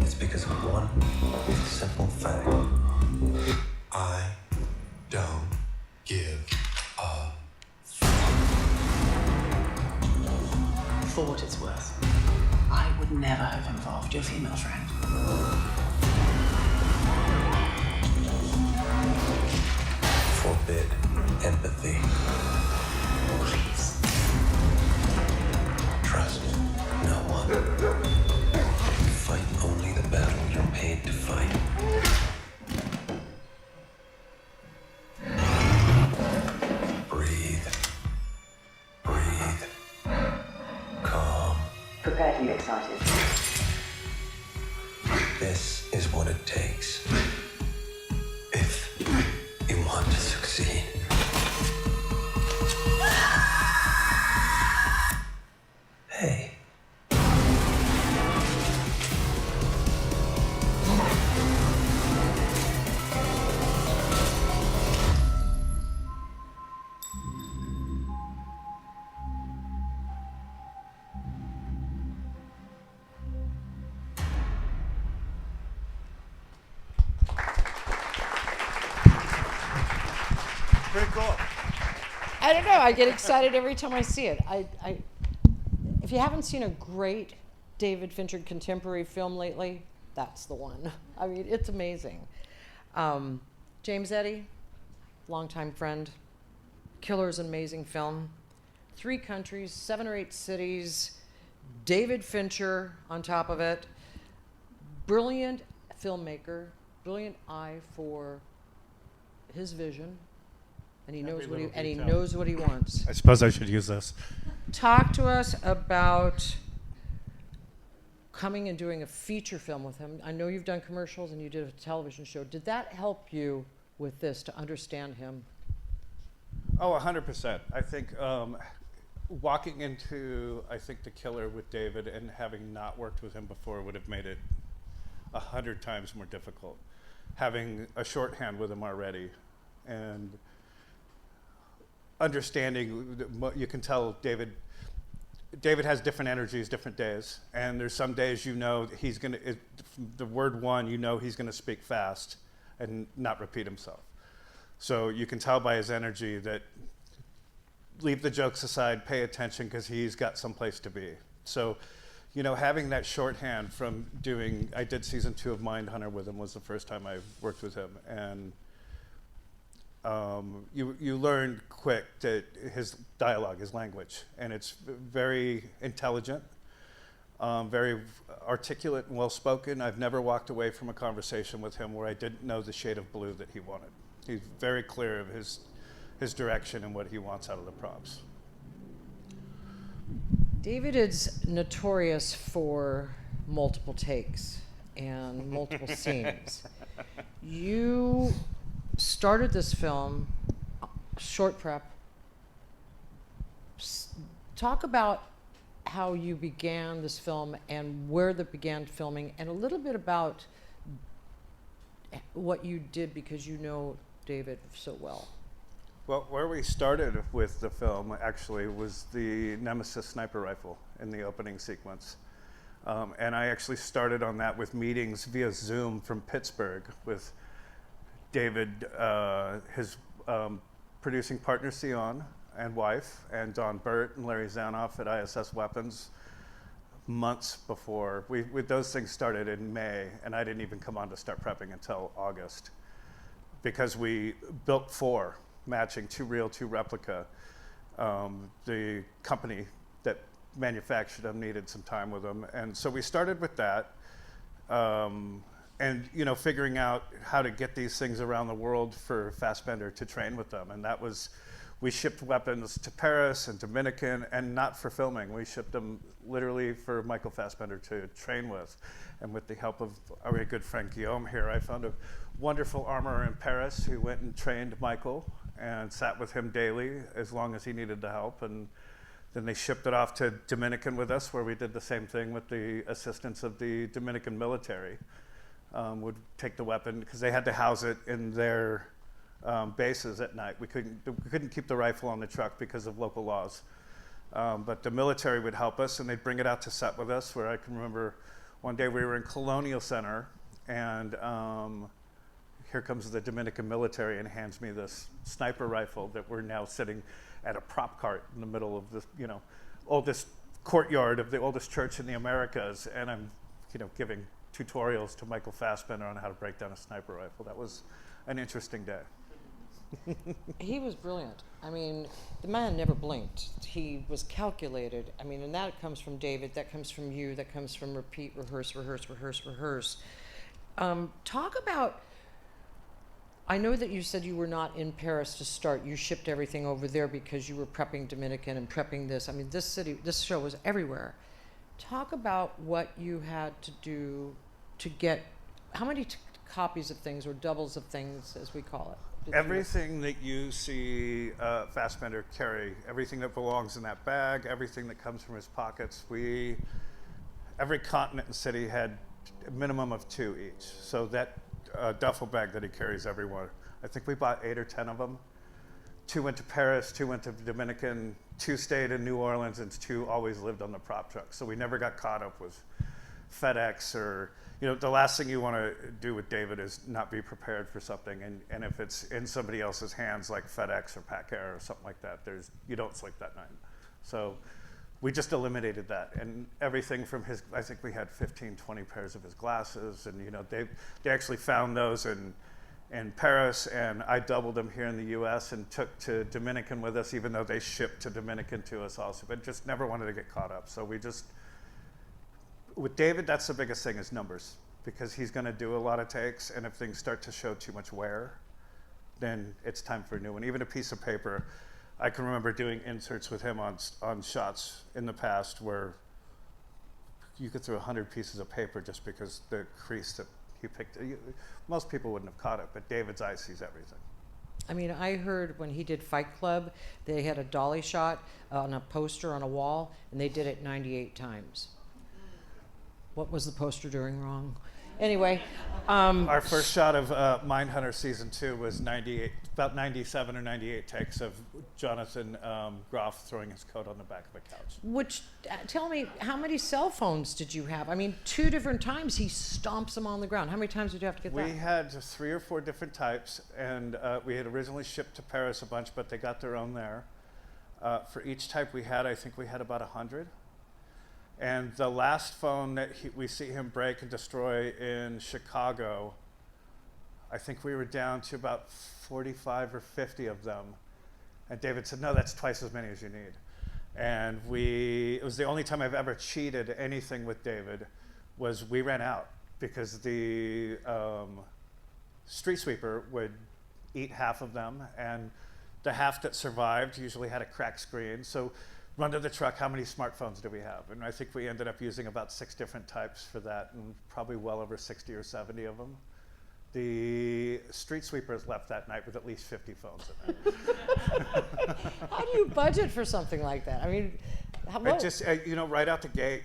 it's because of one simple fact. I don't give a For what it's worth, I would never have involved your female friend. Forbid empathy. Please. Trust no one. Fight only the battle you're paid to fight. Breathe. Calm. Prepare to be excited. This is what it takes. If you want to succeed. Hey. Pretty cool. I don't know. I get excited every time I see it. If you haven't seen a great David Fincher contemporary film lately, that's the one. I mean, it's amazing. James Eddy, longtime friend. Killer's an amazing film. 3 countries, 7 or 8 cities. David Fincher on top of it. Brilliant filmmaker. Brilliant eye for his vision. And he knows what he wants. I suppose I should use this. Talk to us about coming and doing a feature film with him. I know you've done commercials and you did a television show. Did that help you with this to understand him? Oh, 100%. I think walking into, The Killer with David and having not worked with him before would have made it 100 times more difficult. Having a shorthand with him already and understanding, you can tell David has different energies, different days, and there's some days he's gonna, the word one, he's gonna speak fast and not repeat himself. So you can tell by his energy that leave the jokes aside, pay attention because he's got someplace to be. So, having that shorthand from I did season 2 of Mindhunter with him was the first time I worked with him, and you learn quick that his dialogue, his language, and it's very intelligent, very articulate and well-spoken. I've never walked away from a conversation with him where I didn't know the shade of blue that he wanted. He's very clear of his direction and what he wants out of the props. David is notorious for multiple takes and multiple scenes. You started this film, short prep. Talk about how you began this film and where that began filming, and a little bit about what you did, because you know David so well. Well, where we started with the film actually was the Nemesis sniper rifle in the opening sequence. And I actually started on that with meetings via Zoom from Pittsburgh with David, his producing partner Sion and wife, and Don Burt and Larry Zanoff at ISS Weapons months before. Those things started in May, and I didn't even come on to start prepping until August, because we built 4 matching, 2 real, 2 replica. The company that manufactured them needed some time with them, and so we started with that, and figuring out how to get these things around the world for Fassbender to train with them. And that was, we shipped weapons to Paris and Dominican, and not for filming. We shipped them literally for Michael Fassbender to train with. And with the help of our very good friend Guillaume here, I found a wonderful armorer in Paris who went and trained Michael and sat with him daily as long as he needed the help. And then they shipped it off to Dominican with us, where we did the same thing with the assistance of the Dominican military. Would take the weapon, because they had to house it in their bases at night. We couldn't keep the rifle on the truck because of local laws. But the military would help us, and they'd bring it out to set with us, where I can remember one day we were in Colonial Center, and here comes the Dominican military and hands me this sniper rifle that we're now sitting at a prop cart in the middle of this, oldest courtyard of the oldest church in the Americas, and I'm, giving tutorials to Michael Fassbender on how to break down a sniper rifle. That was an interesting day. He was brilliant. I mean, the man never blinked. He was calculated. I mean, and that comes from David, that comes from you, that comes from repeat, rehearse, rehearse, rehearse, rehearse. Talk about, I know that you said you were not in Paris to start. You shipped everything over there because you were prepping Dominican and prepping this. I mean, this show was everywhere. Talk about what you had to do to get, how many copies of things, or doubles of things, as we call it? Everything that you see Fassbender carry, everything that belongs in that bag, everything that comes from his pockets, every continent and city had a minimum of 2 each. So that duffel bag that he carries everywhere, I think we bought 8 or 10 of them. 2 went to Paris, 2 went to Dominican, 2 stayed in New Orleans, and 2 always lived on the prop truck. So we never got caught up with FedEx or, the last thing you want to do with David is not be prepared for something. And if it's in somebody else's hands, like FedEx or Pac Air or something like that, you don't sleep that night. So we just eliminated that. And everything from I think we had 15, 20 pairs of his glasses. And, they actually found those in Paris, and I doubled them here in the US and took to Dominican with us, even though they shipped to Dominican to us also, but just never wanted to get caught up. So with David, that's the biggest thing, is numbers, because he's going to do a lot of takes, and if things start to show too much wear, then it's time for a new one. Even a piece of paper, I can remember doing inserts with him on shots in the past where you could throw 100 pieces of paper just because the crease that he picked, most people wouldn't have caught it, but David's eye sees everything. I mean, I heard when he did Fight Club, they had a dolly shot on a poster on a wall, and they did it 98 times. What was the poster doing wrong? Anyway. Our first shot of Mindhunter Season 2 was about 97 or 98 takes of Jonathan Groff throwing his coat on the back of a couch. Tell me, how many cell phones did you have? I mean, 2 different times he stomps them on the ground. How many times did you have to get that? We had 3 or 4 different types, and we had originally shipped to Paris a bunch, but they got their own there. For each type I think we had about 100. And the last phone that we see him break and destroy in Chicago, I think we were down to about 45 or 50 of them. And David said, no, that's twice as many as you need. And it was the only time I've ever cheated anything with David was we ran out because the street sweeper would eat half of them, and the half that survived usually had a cracked screen. So run to the truck, how many smartphones do we have? And I think we ended up using about 6 different types for that, and probably well over 60 or 70 of them. The street sweepers left that night with at least 50 phones in it. How do you budget for something like that? I mean, It just, right out the gate,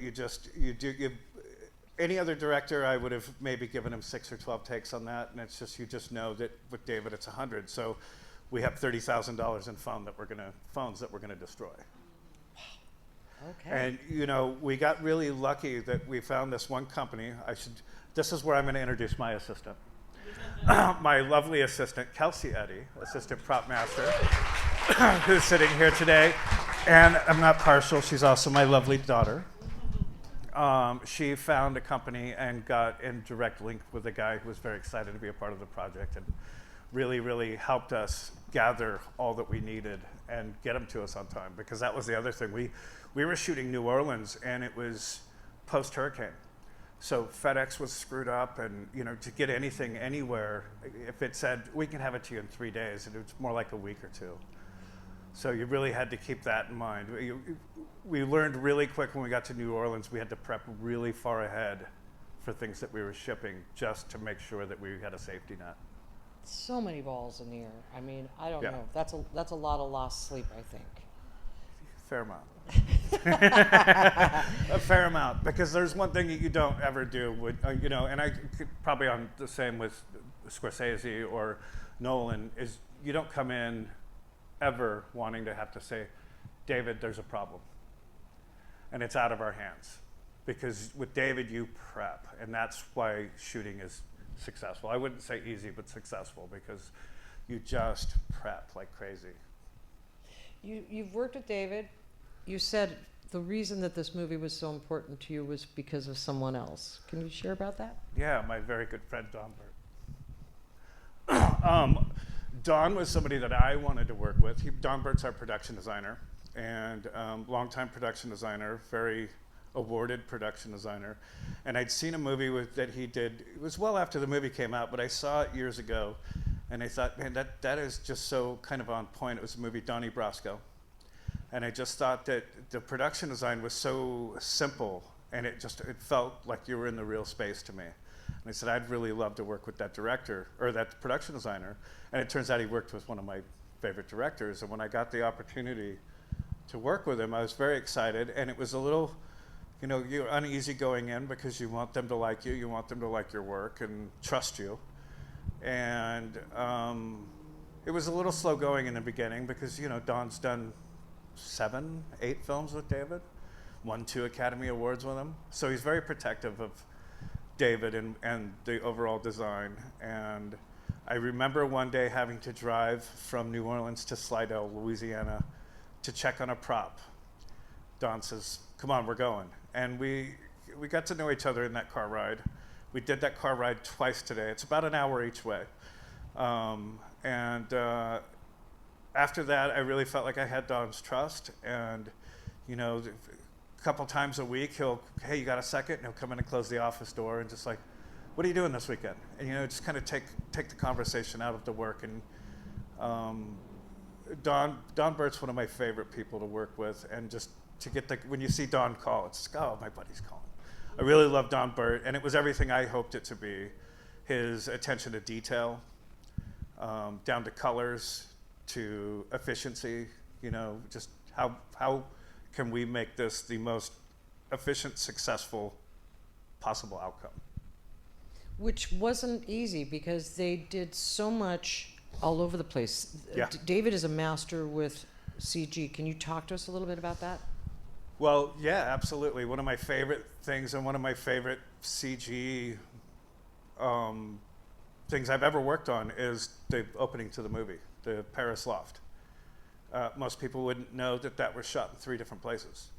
any other director, I would have maybe given him 6 or 12 takes on that, and it's just, you just know that with David, it's 100. So we have $30,000 in phones that we're gonna destroy. Okay. And we got really lucky that we found this one company. This is where I'm gonna introduce my assistant. My lovely assistant, Kelsey Eddy, assistant prop master, who's sitting here today. And I'm not partial, she's also my lovely daughter. She found a company and got in direct link with a guy who was very excited to be a part of the project and really, really helped us gather all that we needed and get them to us on time, because that was the other thing. We were shooting New Orleans and it was post-hurricane. So FedEx was screwed up, and to get anything anywhere, if it said, we can have it to you in 3 days, it was more like a week or 2. So you really had to keep that in mind. We learned really quick when we got to New Orleans, we had to prep really far ahead for things that we were shipping just to make sure that we had a safety net. So many balls in the air. I mean, I don't know. That's a lot of lost sleep, I think. Fair amount. A fair amount, because there's one thing that you don't ever do with, and I could probably on the same with Scorsese or Nolan, is you don't come in ever wanting to have to say, David, there's a problem. And it's out of our hands. Because with David, you prep, and that's why shooting is successful. I wouldn't say easy, but successful, because you just prep like crazy. You've worked with David. You said the reason that this movie was so important to you was because of someone else. Can you share about that? Yeah, my very good friend Don Burt. Don was somebody that I wanted to work with. Don Burt's our production designer, and longtime production designer, very awarded production designer. And I'd seen a movie that he did. It was well after the movie came out, but I saw it years ago, and I thought, man, that is just so kind of on point. It was a movie, Donnie Brasco. And I just thought that the production design was so simple, and it felt like you were in the real space to me. And I said, I'd really love to work with that director, or that production designer. And it turns out he worked with one of my favorite directors. And when I got the opportunity to work with him, I was very excited. And it was a little, you're uneasy going in because you want them to like you want them to like your work and trust you. And it was a little slow going in the beginning because, Don's done 7, 8 films with David, won 2 Academy Awards with him. So he's very protective of David and the overall design. And I remember one day having to drive from New Orleans to Slidell, Louisiana, to check on a prop. Don says, come on, we're going. And we got to know each other in that car ride. We did that car ride twice today. It's about an hour each way. After that, I really felt like I had Don's trust. And, a couple times a week, hey, you got a second? And he'll come in and close the office door and just like, what are you doing this weekend? And, just kind of take the conversation out of the work. And Don Burt's one of my favorite people to work with. And just to get when you see Don call, it's like, oh, my buddy's calling. I really love Don Burt, and it was everything I hoped it to be. His attention to detail, down to colors, to efficiency, just how can we make this the most efficient, successful possible outcome. Which wasn't easy because they did so much all over the place. Yeah. David is a master with CG. Can you talk to us a little bit about that? Well, yeah, absolutely. One of my favorite things and one of my favorite CG things I've ever worked on is the opening to the movie, the Parrish loft. Most people wouldn't know that was shot in 3 different places.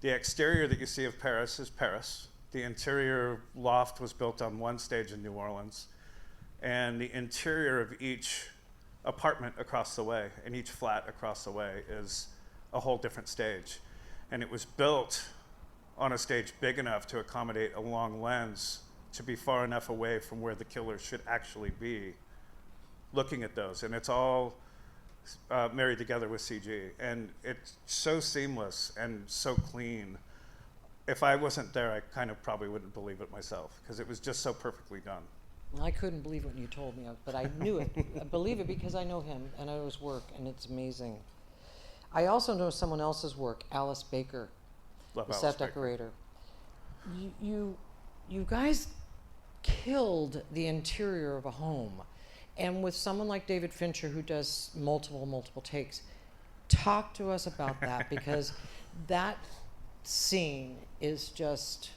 The exterior that you see of Parrish is Paris. The interior loft was built on one stage in New Orleans. and the interior of each apartment across the way and each flat across the way is a whole different stage. And it was built on a stage big enough to accommodate a long lens to be far enough away from where the killer should actually be looking at those. And it's all married together with CG. And it's so seamless and so clean. If I wasn't there, I kind of probably wouldn't believe it myself, because it was just so perfectly done. I couldn't believe it when you told me, but I knew it. I believe it because I know him and I know his work, and it's amazing. I also know someone else's work, Alice Baker, Love the Alice set Baker. decorator. You guys killed the interior of a home. And with someone like David Fincher, who does multiple takes, talk to us about that, because that scene is just,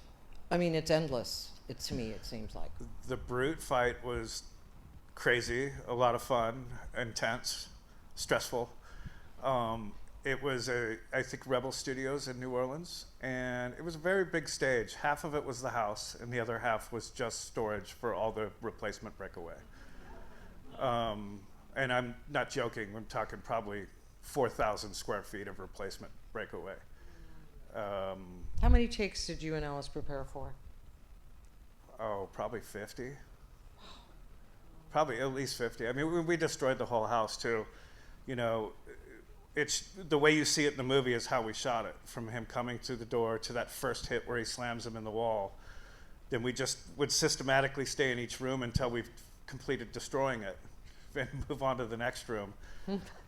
I mean, it's endless. To me, it seems like. The brute fight was crazy, a lot of fun, intense, stressful. It was I think Rebel Studios in New Orleans, and it was a very big stage. Half of it was the house, and the other half was just storage for all the replacement breakaway. And I'm not joking, I'm talking probably 4,000 square feet of replacement breakaway. How many takes did you and Alice prepare for? Oh, probably 50. Probably at least 50. I mean, we destroyed the whole house too. You know, it's the way you see it in the movie is how we shot it. From him coming through the door to that first hit where he slams him in the wall. Then we just would systematically stay in each room until we've completed destroying it, and move on to the next room.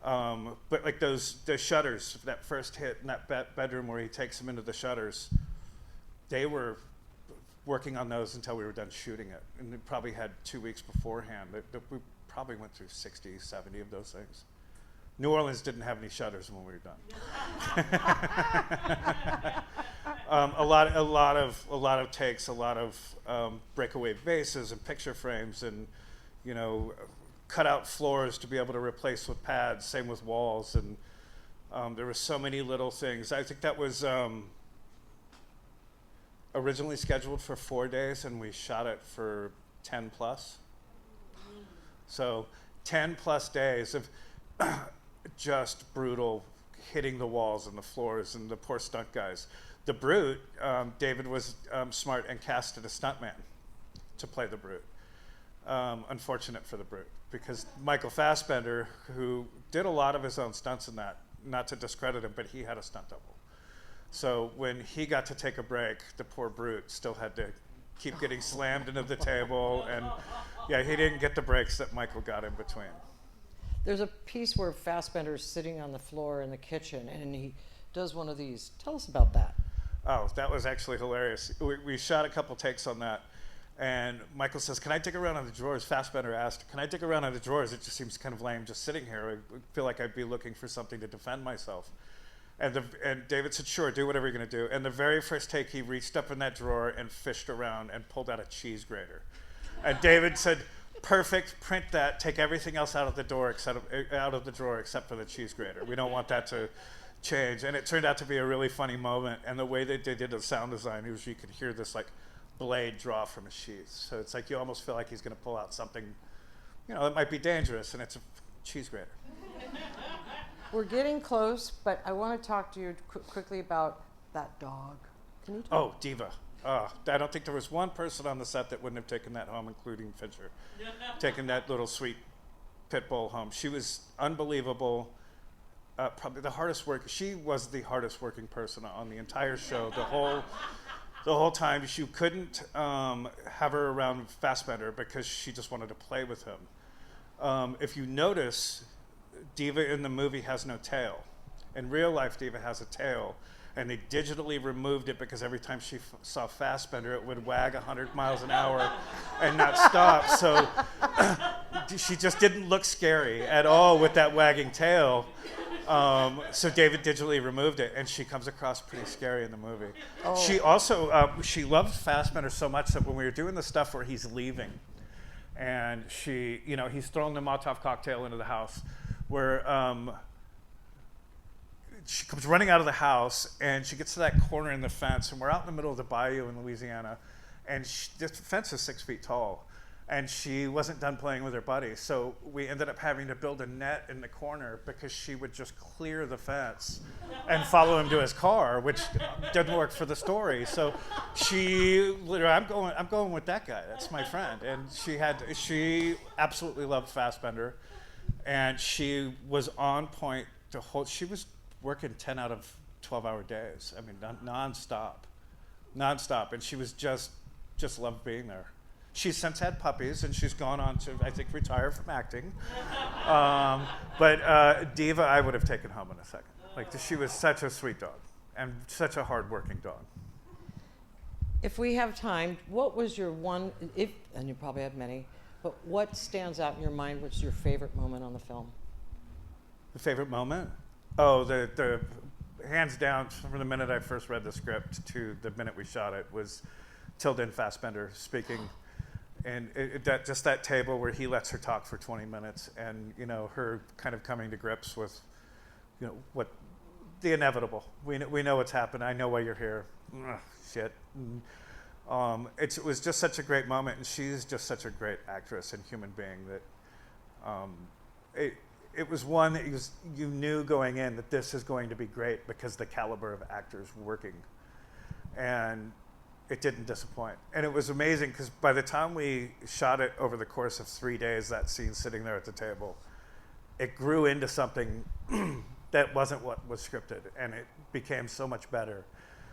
But like the shutters, that first hit in that bedroom where he takes him into the shutters, they were working on those until we were done shooting it. And we probably had 2 weeks beforehand. We probably went through 60, 70 of those things. New Orleans didn't have any shutters when we were done. A lot of takes, a lot of breakaway vases and picture frames, and cut out floors to be able to replace with pads. Same with walls, and there were so many little things. I think that was originally scheduled for 4 days, and we shot it for 10 plus. So 10 plus days of just brutal hitting the walls and the floors and the poor stunt guys. The Brute, David was smart and casted a stuntman to play the Brute. Unfortunate for the Brute, because Michael Fassbender, who did a lot of his own stunts in that, not to discredit him, but he had a stunt double. So when he got to take a break, the poor Brute still had to keep getting slammed into the table, and yeah, he didn't get the breaks that Michael got in between. There's a piece where Fassbender's sitting on the floor in the kitchen, and he does one of these. Tell us about that. Oh, that was actually hilarious. We shot a couple takes on that, and Michael says, "Can I dig around in the drawers?" Fassbender asked, "Can I dig around in the drawers? It just seems kind of lame just sitting here. I feel like I'd be looking for something to defend myself." And David said, "Sure, do whatever you're going to do." And the very first take, he reached up in that drawer and fished around and pulled out a cheese grater. And David said, "Perfect, print that, take everything else out of the drawer except for the cheese grater. We don't want that to change." And it turned out to be a really funny moment. And the way they did the sound design, was you could hear this like blade draw from a sheath. So it's like you almost feel like he's going to pull out something, that might be dangerous, and it's a cheese grater. We're getting close, but I want to talk to you quickly about that dog. Can you talk? Oh, Diva. I don't think there was one person on the set that wouldn't have taken that home, including Fincher. Taking that little sweet pit bull home. She was unbelievable. Probably the hardest work. She was the hardest working person on the entire show. The whole time. She couldn't have her around Fassbender because she just wanted to play with him. If you notice, Diva in the movie has no tail. In real life, Diva has a tail, and they digitally removed it because every time she saw Fassbender, it would wag 100 miles an hour and not stop. So she just didn't look scary at all with that wagging tail. So David digitally removed it, and she comes across pretty scary in the movie. Oh. She also, she loved Fassbender so much that when we were doing the stuff where he's leaving, and he's throwing the Molotov cocktail into the house, where she comes running out of the house, and she gets to that corner in the fence, and we're out in the middle of the bayou in Louisiana, and the fence is 6 feet tall. And she wasn't done playing with her buddy. So we ended up having to build a net in the corner because she would just clear the fence and follow him to his car, which didn't work for the story. So she literally, I'm going with that guy. That's my friend. And she absolutely loved Fassbender. And she was on point to hold, she was working 10 out of 12-hour days. I mean, nonstop. And she was just loved being there. She's since had puppies, and she's gone on to, I think, retire from acting. But Diva, I would have taken home in a second. Like, she was such a sweet dog, and such a hard-working dog. If we have time, what was your one, and you probably had many, but what stands out in your mind? What's your favorite moment on the film? The favorite moment? Oh, the hands down, from the minute I first read the script to the minute we shot it, was Tilda and Fassbender speaking. And just that table where he lets her talk for 20 minutes, and her kind of coming to grips with, what the inevitable. We know what's happened. I know why you're here. Ugh, shit. It was just such a great moment, and she's just such a great actress and human being that it was one that you knew going in that this is going to be great because the caliber of actors working, and it didn't disappoint. And it was amazing because by the time we shot it over the course of 3 days, that scene sitting there at the table, it grew into something that wasn't what was scripted, and it became so much better.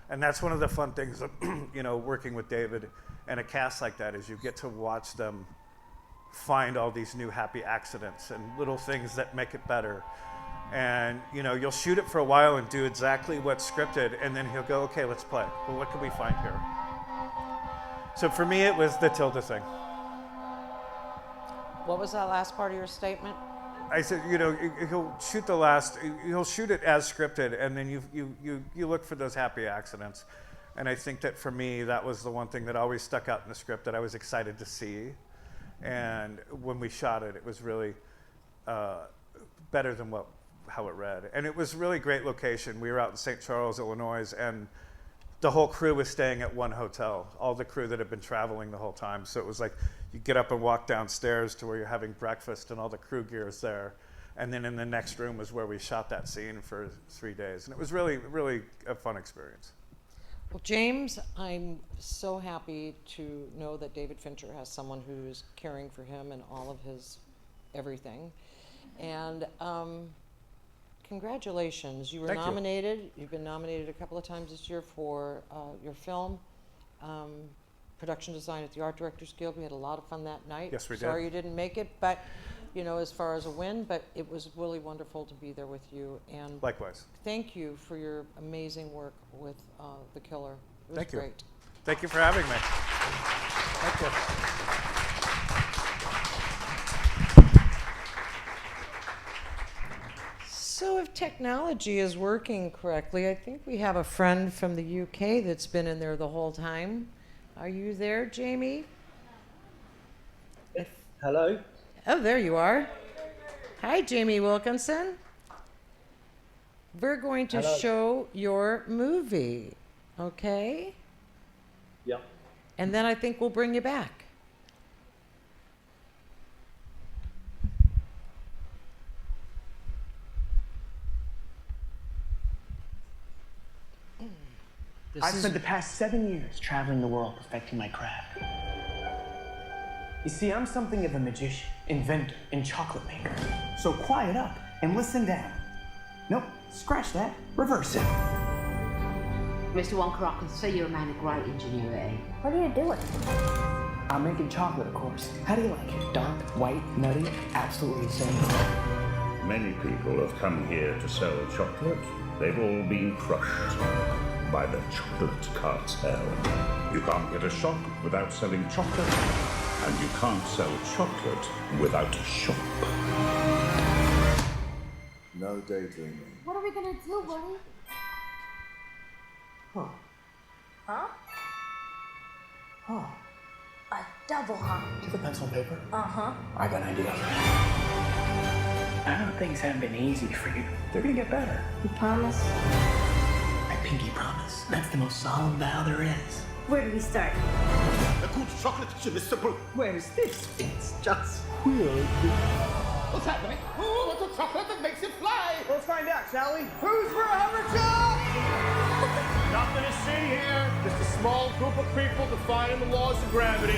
And that's one of the fun things of working with David and a cast like that, is you get to watch them find all these new happy accidents and little things that make it better. And you'll shoot it for a while and do exactly what's scripted, and then he'll go, okay, let's play. Well, what can we find here? So for me, it was the Tilda thing. What was that last part of your statement? I said, he'll shoot it as scripted, and then you look for those happy accidents. And I think that for me, that was the one thing that always stuck out in the script that I was excited to see. And when we shot it, it was really better than how it read. And it was a really great location. We were out in St. Charles, Illinois, and the whole crew was staying at one hotel, all the crew that had been traveling the whole time. So it was like you get up and walk downstairs to where you're having breakfast, and all the crew gear is there. And then in the next room was where we shot that scene for 3 days. And it was really, really a fun experience. Well, James, I'm so happy to know that David Fincher has someone who's caring for him and all of his everything. And congratulations. You were nominated. You've been nominated a couple of times this year for your film, production design at the Art Directors Guild. We had a lot of fun that night. Yes, we did. Sorry you didn't make it, but as far as a win, but it was really wonderful to be there with you. And likewise. Thank you for your amazing work with The Killer. It was Thank you. Great. Thank you for having me. Thank you. So if technology is working correctly, I think we have a friend from the UK that's been in there the whole time. Are you there, Jamie? Hello? Oh, there you are. Hi, Jamie Wilkinson. We're going to show your movie, okay? Yep. And then I think we'll bring you back. I've spent the past 7 years traveling the world perfecting my craft. You see, I'm something of a magician, inventor, and chocolate maker. So quiet up and listen down. Nope, scratch that, reverse it. Mr. Wonka, I can see you're a man of great ingenuity. What are you doing? I'm making chocolate, of course. How do you like it? Dark, white, nutty, absolutely insane. Many people have come here to sell chocolate. They've all been crushed by the chocolate cartel. You can't get a shop without selling chocolate, and you can't sell chocolate without a shop. No daydreaming. What are we gonna do, buddy? Huh. Huh? Huh. A double huh? Do you have a pencil and paper? Uh-huh. I got an idea. I know things haven't been easy for you. They're gonna get better. You promise? I pinky promise. That's the most solemn vow there is. Where do we start? A good chocolate chip is simple. Where is this? It's just weird. What's happening? Who wants a chocolate that makes it fly? Let's find out, shall we? Who's for a hammer Nothing to see here. Just a small group of people defying the laws of gravity.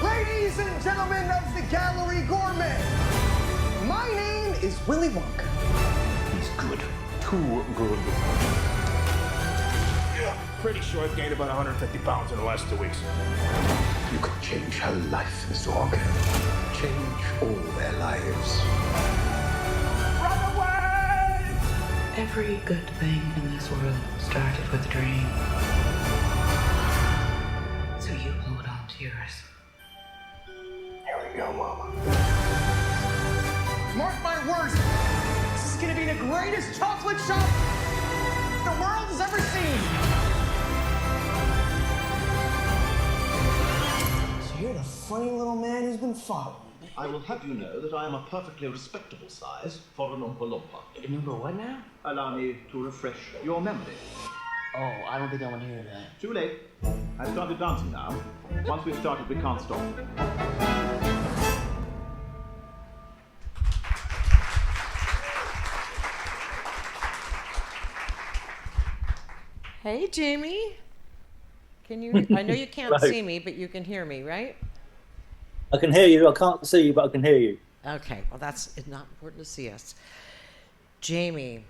Ladies and gentlemen of the Gallery Gourmet, my name is Willy Wonka. He's good. Too good. Pretty sure I've gained about 150 pounds in the last 2 weeks. You could change her life, Mr. Wonka. Change all their lives. Run away! Every good thing in this world started with a dream. So you hold on to yours. Here we go, Mama. Mark my words, this is gonna be the greatest chocolate shop the world has ever seen. So you're the funny little man who's been following me. I will have you know that I am a perfectly respectable size for an Oompa Loompa. Number what now? Allow me to refresh your memory. Oh, I don't think I want to hear that. Too late. I've started dancing now. Once we've started, we can't stop. Hey, Jamie. Can you? I know you can't Right. see me, but you can hear me, right? I can hear you. I can't see you, but I can hear you. Okay. Well, that's it's not important to see us. Jamie,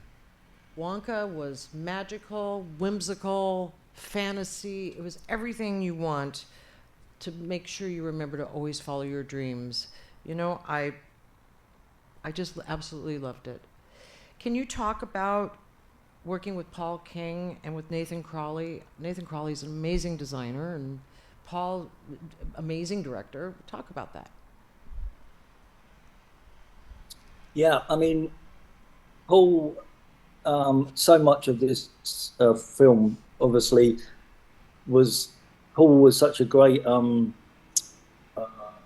Wonka was magical, whimsical, fantasy. It was everything you want to make sure you remember to always follow your dreams. You know, I just absolutely loved it. Can you talk about working with Paul King and with Nathan Crawley? Nathan Crawley's an amazing designer, and Paul, amazing director. Talk about that. Yeah, I mean, Paul, so much of this film, obviously, Paul was such a great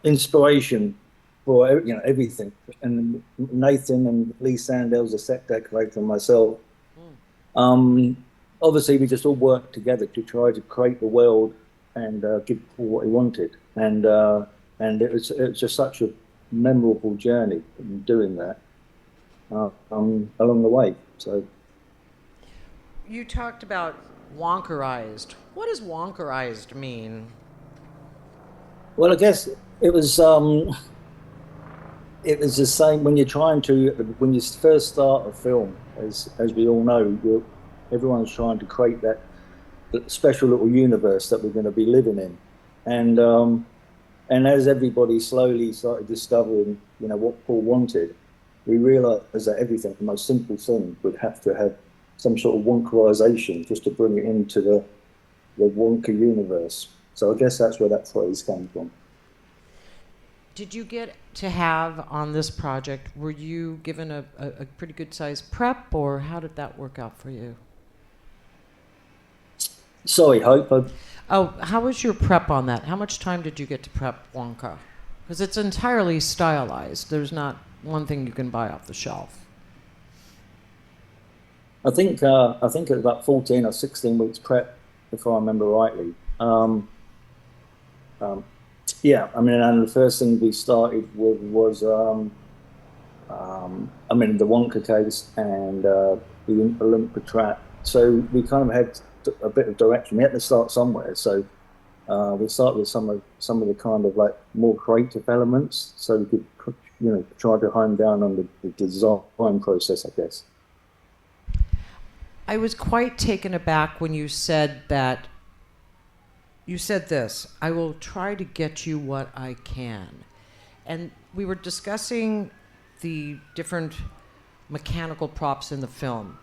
inspiration for everything. And Nathan and Lee Sandel's a set decorator and myself. Obviously, we just all worked together to try to create the world and give Paul what he wanted. And it was just such a memorable journey in doing that along the way. So You talked about Wonkerized. What does Wonkerized mean? well, I guess it was the same when when you first start a film, as we all know, everyone's trying to create that special little universe that we're going to be living in, and as everybody slowly started discovering, what Paul wanted, we realised that everything, the most simple thing, would have to have some sort of Wonkerization just to bring it into the Wonka universe. So I guess that's where that phrase came from. Did you get to have on this project, were you given a pretty good sized prep, or how did that work out for you? Sorry, Hope. Oh, how was your prep on that? How much time did you get to prep Wonka? Because it's entirely stylized. There's not one thing you can buy off the shelf. I think it was about 14 or 16 weeks prep, if I remember rightly. Yeah, I mean, and the first thing we started with was, the Wonka case and the Olympia trap. So we kind of had a bit of direction. We had to start somewhere. So we started with some of the kind of like more creative elements, so we could, try to hone down on the design process, I guess. I was quite taken aback when you said that. You said this, I will try to get you what I can. And we were discussing the different mechanical props in the film.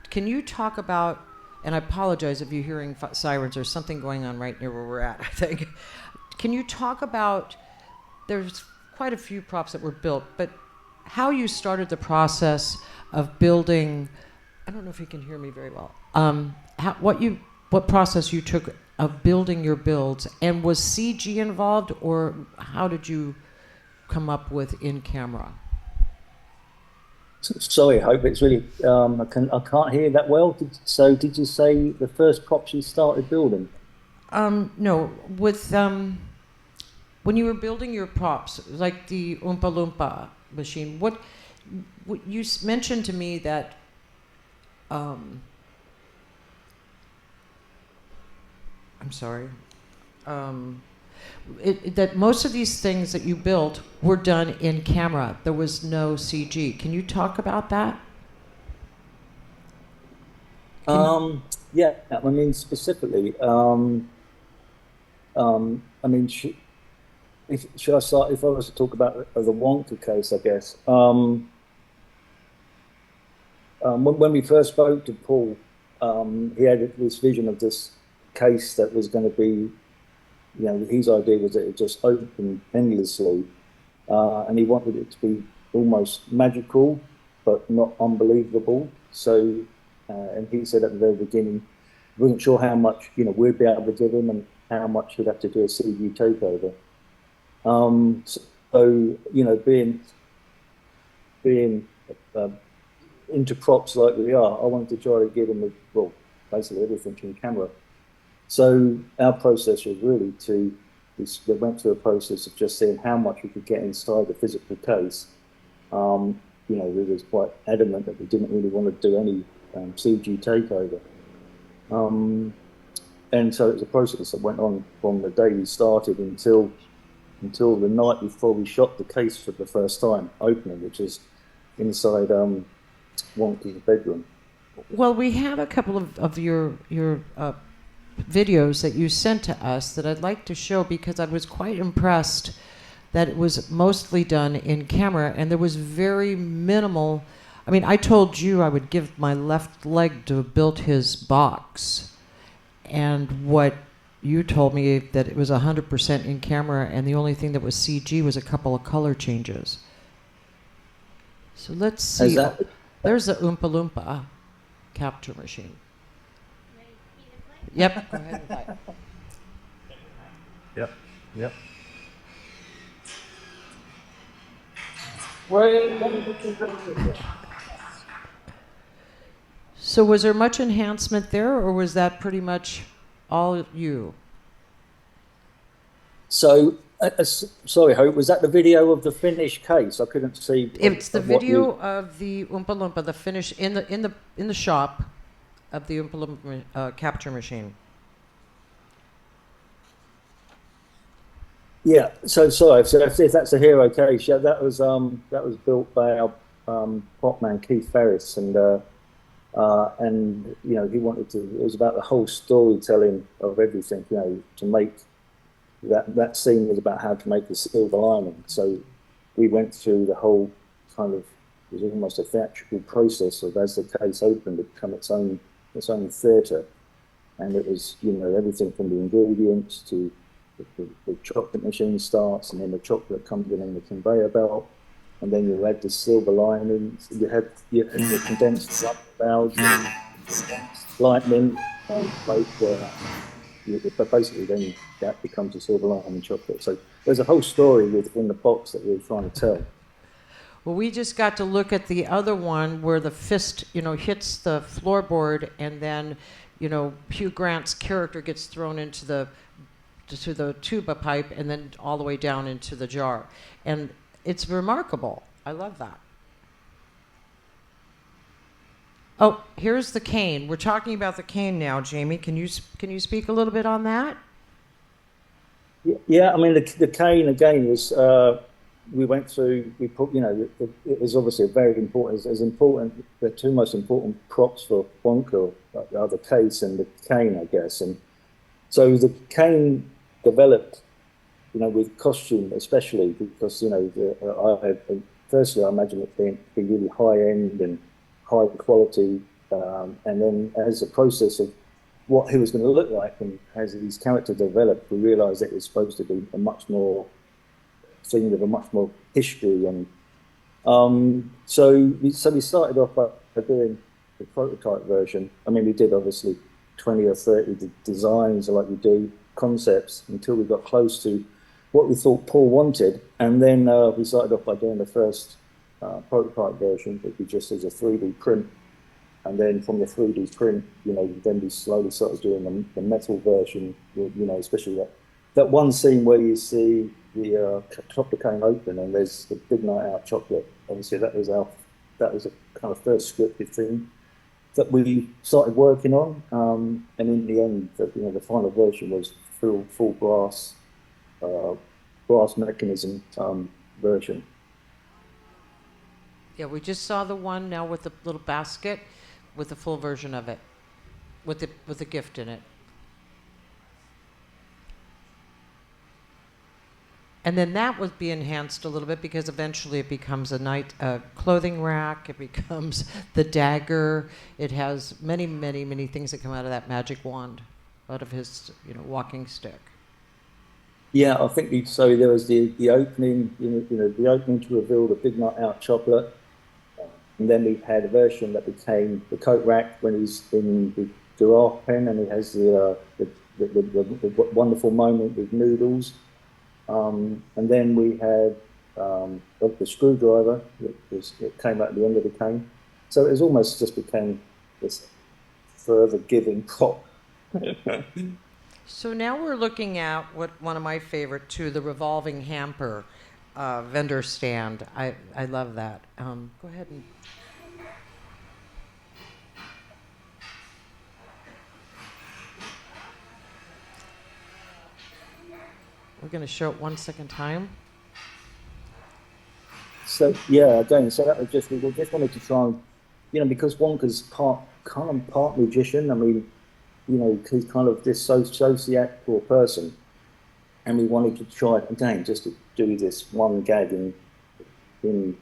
Can you talk about, and I apologize if you're hearing sirens, there's something going on right near where we're at, I think. Can you talk about, there's quite a few props that were built, but how you started the process of building, I don't know if you can hear me very well, what process you took of building your builds, and was CG involved, or how did you come up with in camera? Sorry, Hope. It's really I can't hear that well. Did you say the first props you started building? No, with when you were building your props, like the Oompa Loompa machine, what you mentioned to me that I'm sorry. That most of these things that you built were done in camera. There was no CG. Can you talk about that? Yeah, I mean specifically. I mean, should I start? If I was to talk about the Wonka case, I guess. When we first spoke to Paul, he had this vision of this case that was going to be, you know, his idea was that it just opened endlessly, and he wanted it to be almost magical, but not unbelievable. So, and he said at the very beginning, he wasn't sure how much, you know, we'd be able to give him and how much he'd have to do a CG takeover. So, you know, being into props like we are, I wanted to try to give him, well, basically everything in camera. So our process was really we went through a process of just seeing how much we could get inside the physical case. You know, we was quite adamant that we didn't really want to do any CG takeover. And so it was a process that went on from the day we started until the night before we shot the case for the first time, opening, which is inside Wonka's bedroom. Well, we have a couple of your videos that you sent to us that I'd like to show, because I was quite impressed that it was mostly done in camera and there was very minimal. I mean, I told you I would give my left leg to have built his box, and what you told me that it was 100% in camera and the only thing that was CG was a couple of color changes. So let's see. There's the Oompa Loompa capture machine. Yep. Go ahead and play. Yep. So was there much enhancement there, or was that pretty much all you? So, sorry, Hope, was that the video of the finished case? I couldn't see. It's the video of the Oompa Loompa, the finish in the shop of the Oompa Loompa capture machine. Yeah. So sorry. So if that's a hero case, yeah, that was built by our prop man Keith Ferris, and you know, he wanted to. It was about the whole storytelling of everything. You know, to make that scene was about how to make a silver lining. So we went through the whole kind of, it was almost a theatrical process of, as the case opened, it became its own theatre, and it was, you know, everything from the ingredients to the chocolate machine starts, and then the chocolate comes in the conveyor belt, and then you had the silver lining, you had the condensed light valves, lightning, but basically then that becomes a silver lining chocolate. So there's a whole story within the box that we were trying to tell. Well, we just got to look at the other one where the fist, you know, hits the floorboard, and then, you know, Hugh Grant's character gets thrown into the tuba pipe and then all the way down into the jar. And it's remarkable. I love that. Oh, here's the cane. We're talking about the cane now, Jamie. Can you speak a little bit on that? Yeah, I mean, the cane again was, we went through, we put, you know, it was obviously a very important, as important, the two most important props for Wonka are the case and the cane, I guess. And so the cane developed, you know, with costume especially, because, you know, firstly I imagine it being really high end and high quality, and then as a process of what he was going to look like, and as his character developed, we realised that it was supposed to be a much more thing with a much more history, and so we started off by doing the prototype version. I mean, we did obviously 20 or 30 designs like we do concepts until we got close to what we thought Paul wanted, and then we started off by doing the first prototype version, would be just as a 3D print. And then from the 3D print, then we slowly started doing the metal version, especially that one scene where you see the chocolate came open and there's the big night out chocolate. Obviously, that was a kind of first scripted thing that we started working on. And in the end, the final version was full brass mechanism version. Yeah, we just saw the one now with the little basket with the full version of it, with the gift in it. And then that would be enhanced a little bit because eventually it becomes a clothing rack. It becomes the dagger. It has many, many, many things that come out of that magic wand, out of his walking stick. Yeah, I think so. There was the opening, the opening to reveal the big night out chocolate, and then we had a version that became the coat rack when he's in the giraffe pen and he has the wonderful moment with noodles. And then we had the screwdriver that came out at the end of the cane. So it almost just became this further giving prop. So now we're looking at one of my favorite too, the revolving hamper vendor stand. I love that. Go ahead and. We're going to show it one second time. So yeah, again, so that was we just wanted to try and, because Wonka's part magician. I mean, he's kind of this sociacal person, and we wanted to try again just to do this one gag in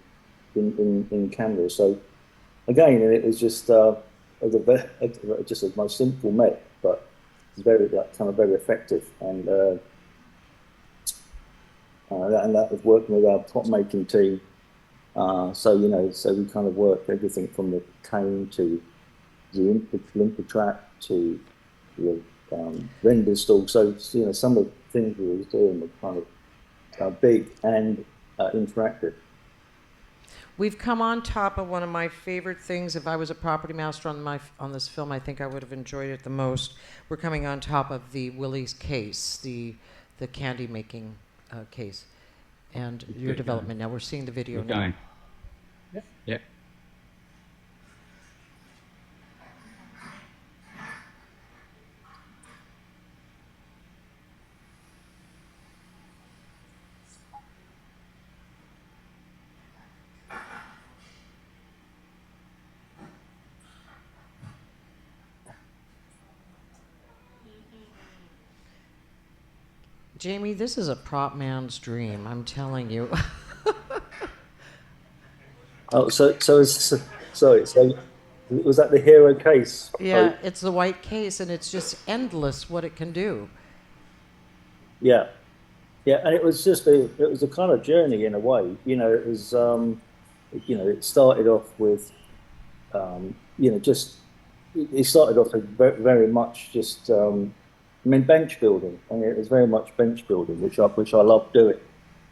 camera. So again, it was just just a most simple met, but it's very very effective and that was working with our prop making team. So we kind of worked everything from the cane to the Olympia trap to the render stall. So some of the things we were doing were kind of big and interactive. We've come on top of one of my favorite things. If I was a property master on this film, I think I would have enjoyed it the most. We're coming on top of the Willie's case, the candy making case, and your development. Now we're seeing the video now. Yeah. Jamie, this is a prop man's dream, I'm telling you. Oh, so was that the hero case? Yeah, it's the white case, and it's just endless what it can do. Yeah, and it was a kind of journey in a way. It was it started off with it started off as very much just bench building. I mean, it was very much bench building, which I loved doing,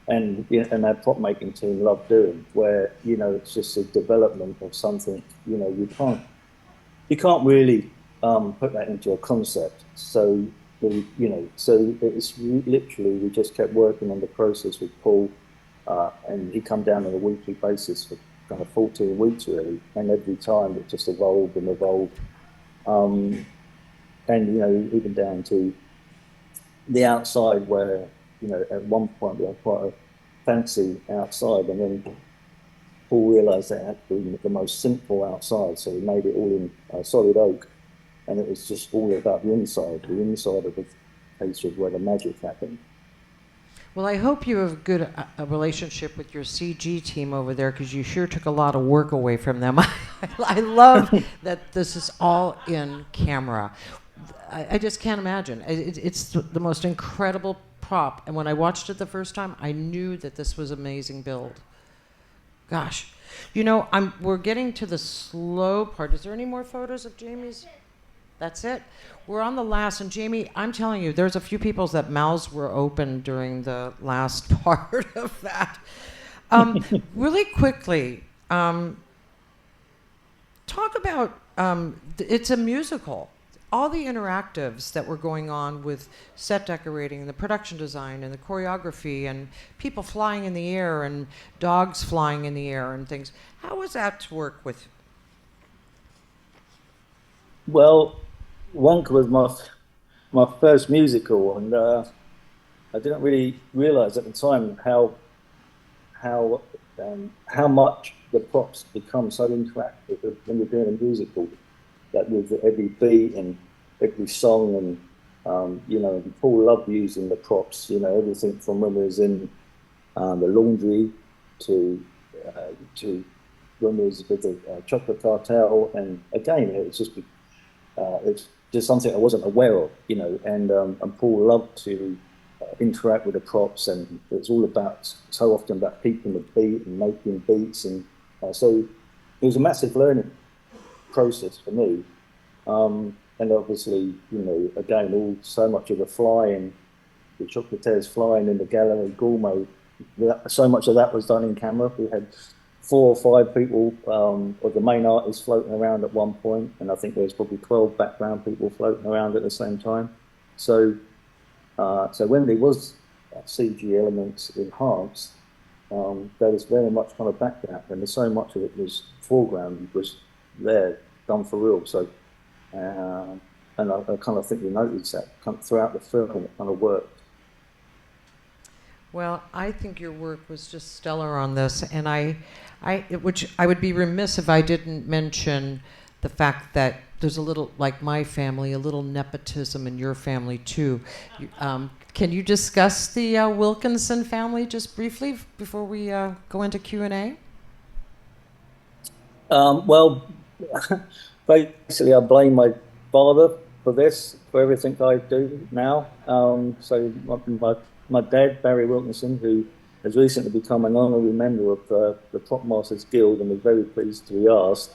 and our prop making team loved doing. Where it's just a development of something. You can't really put that into a concept. So it's literally we just kept working on the process with Paul, and he come down on a weekly basis for kind of 14 weeks really, and every time it just evolved and evolved. And even down to the outside where at one point we had quite a fancy outside, and then Paul realised that it had to be the most simple outside, so he made it all in solid oak, and it was just all about the inside of the place where the magic happened. Well, I hope you have a relationship with your CG team over there, because you sure took a lot of work away from them. I love that this is all in camera. I just can't imagine. It's the most incredible prop. And when I watched it the first time, I knew that this was an amazing build. Gosh. We're getting to the slow part. Is there any more photos of Jamie's? That's it? We're on the last. And Jamie, I'm telling you, there's a few people's that mouths were open during the last part of that. Really quickly, talk about, it's a musical. All the interactives that were going on with set decorating and the production design and the choreography and people flying in the air and dogs flying in the air and things. How was that to work with? Well, Wonka was my first musical, and I didn't really realise at the time how much the props become so interactive when you're doing a musical. That with every beat and every song, and Paul loved using the props. Everything from when we was in the laundry to when we was with the chocolate cartel, and again it's just something I wasn't aware of, and Paul loved to interact with the props, and it's all so often about keeping the beat and making beats, and so it was a massive learning process for me, and obviously, again, so much of the flying, the chocolatiers flying in the gallery gourmet, so much of that was done in camera. We had 4 or 5 people, or the main artists floating around at one point, and I think there was probably 12 background people floating around at the same time. So when there was CG elements enhanced, there was very much kind of background, and so much of it was foreground, was there, done for real. So, and I kind of think we noticed that throughout the film, it kind of worked. Well, I think your work was just stellar on this, and which I would be remiss if I didn't mention the fact that there's a little, like my family, a little nepotism in your family too. Can you discuss the Wilkinson family just briefly before we go into Q&A? Well, basically I blame my father for this, for everything I do now. So my dad, Barry Wilkinson, who has recently become an honorary member of the Prop Masters Guild, and was very pleased to be asked.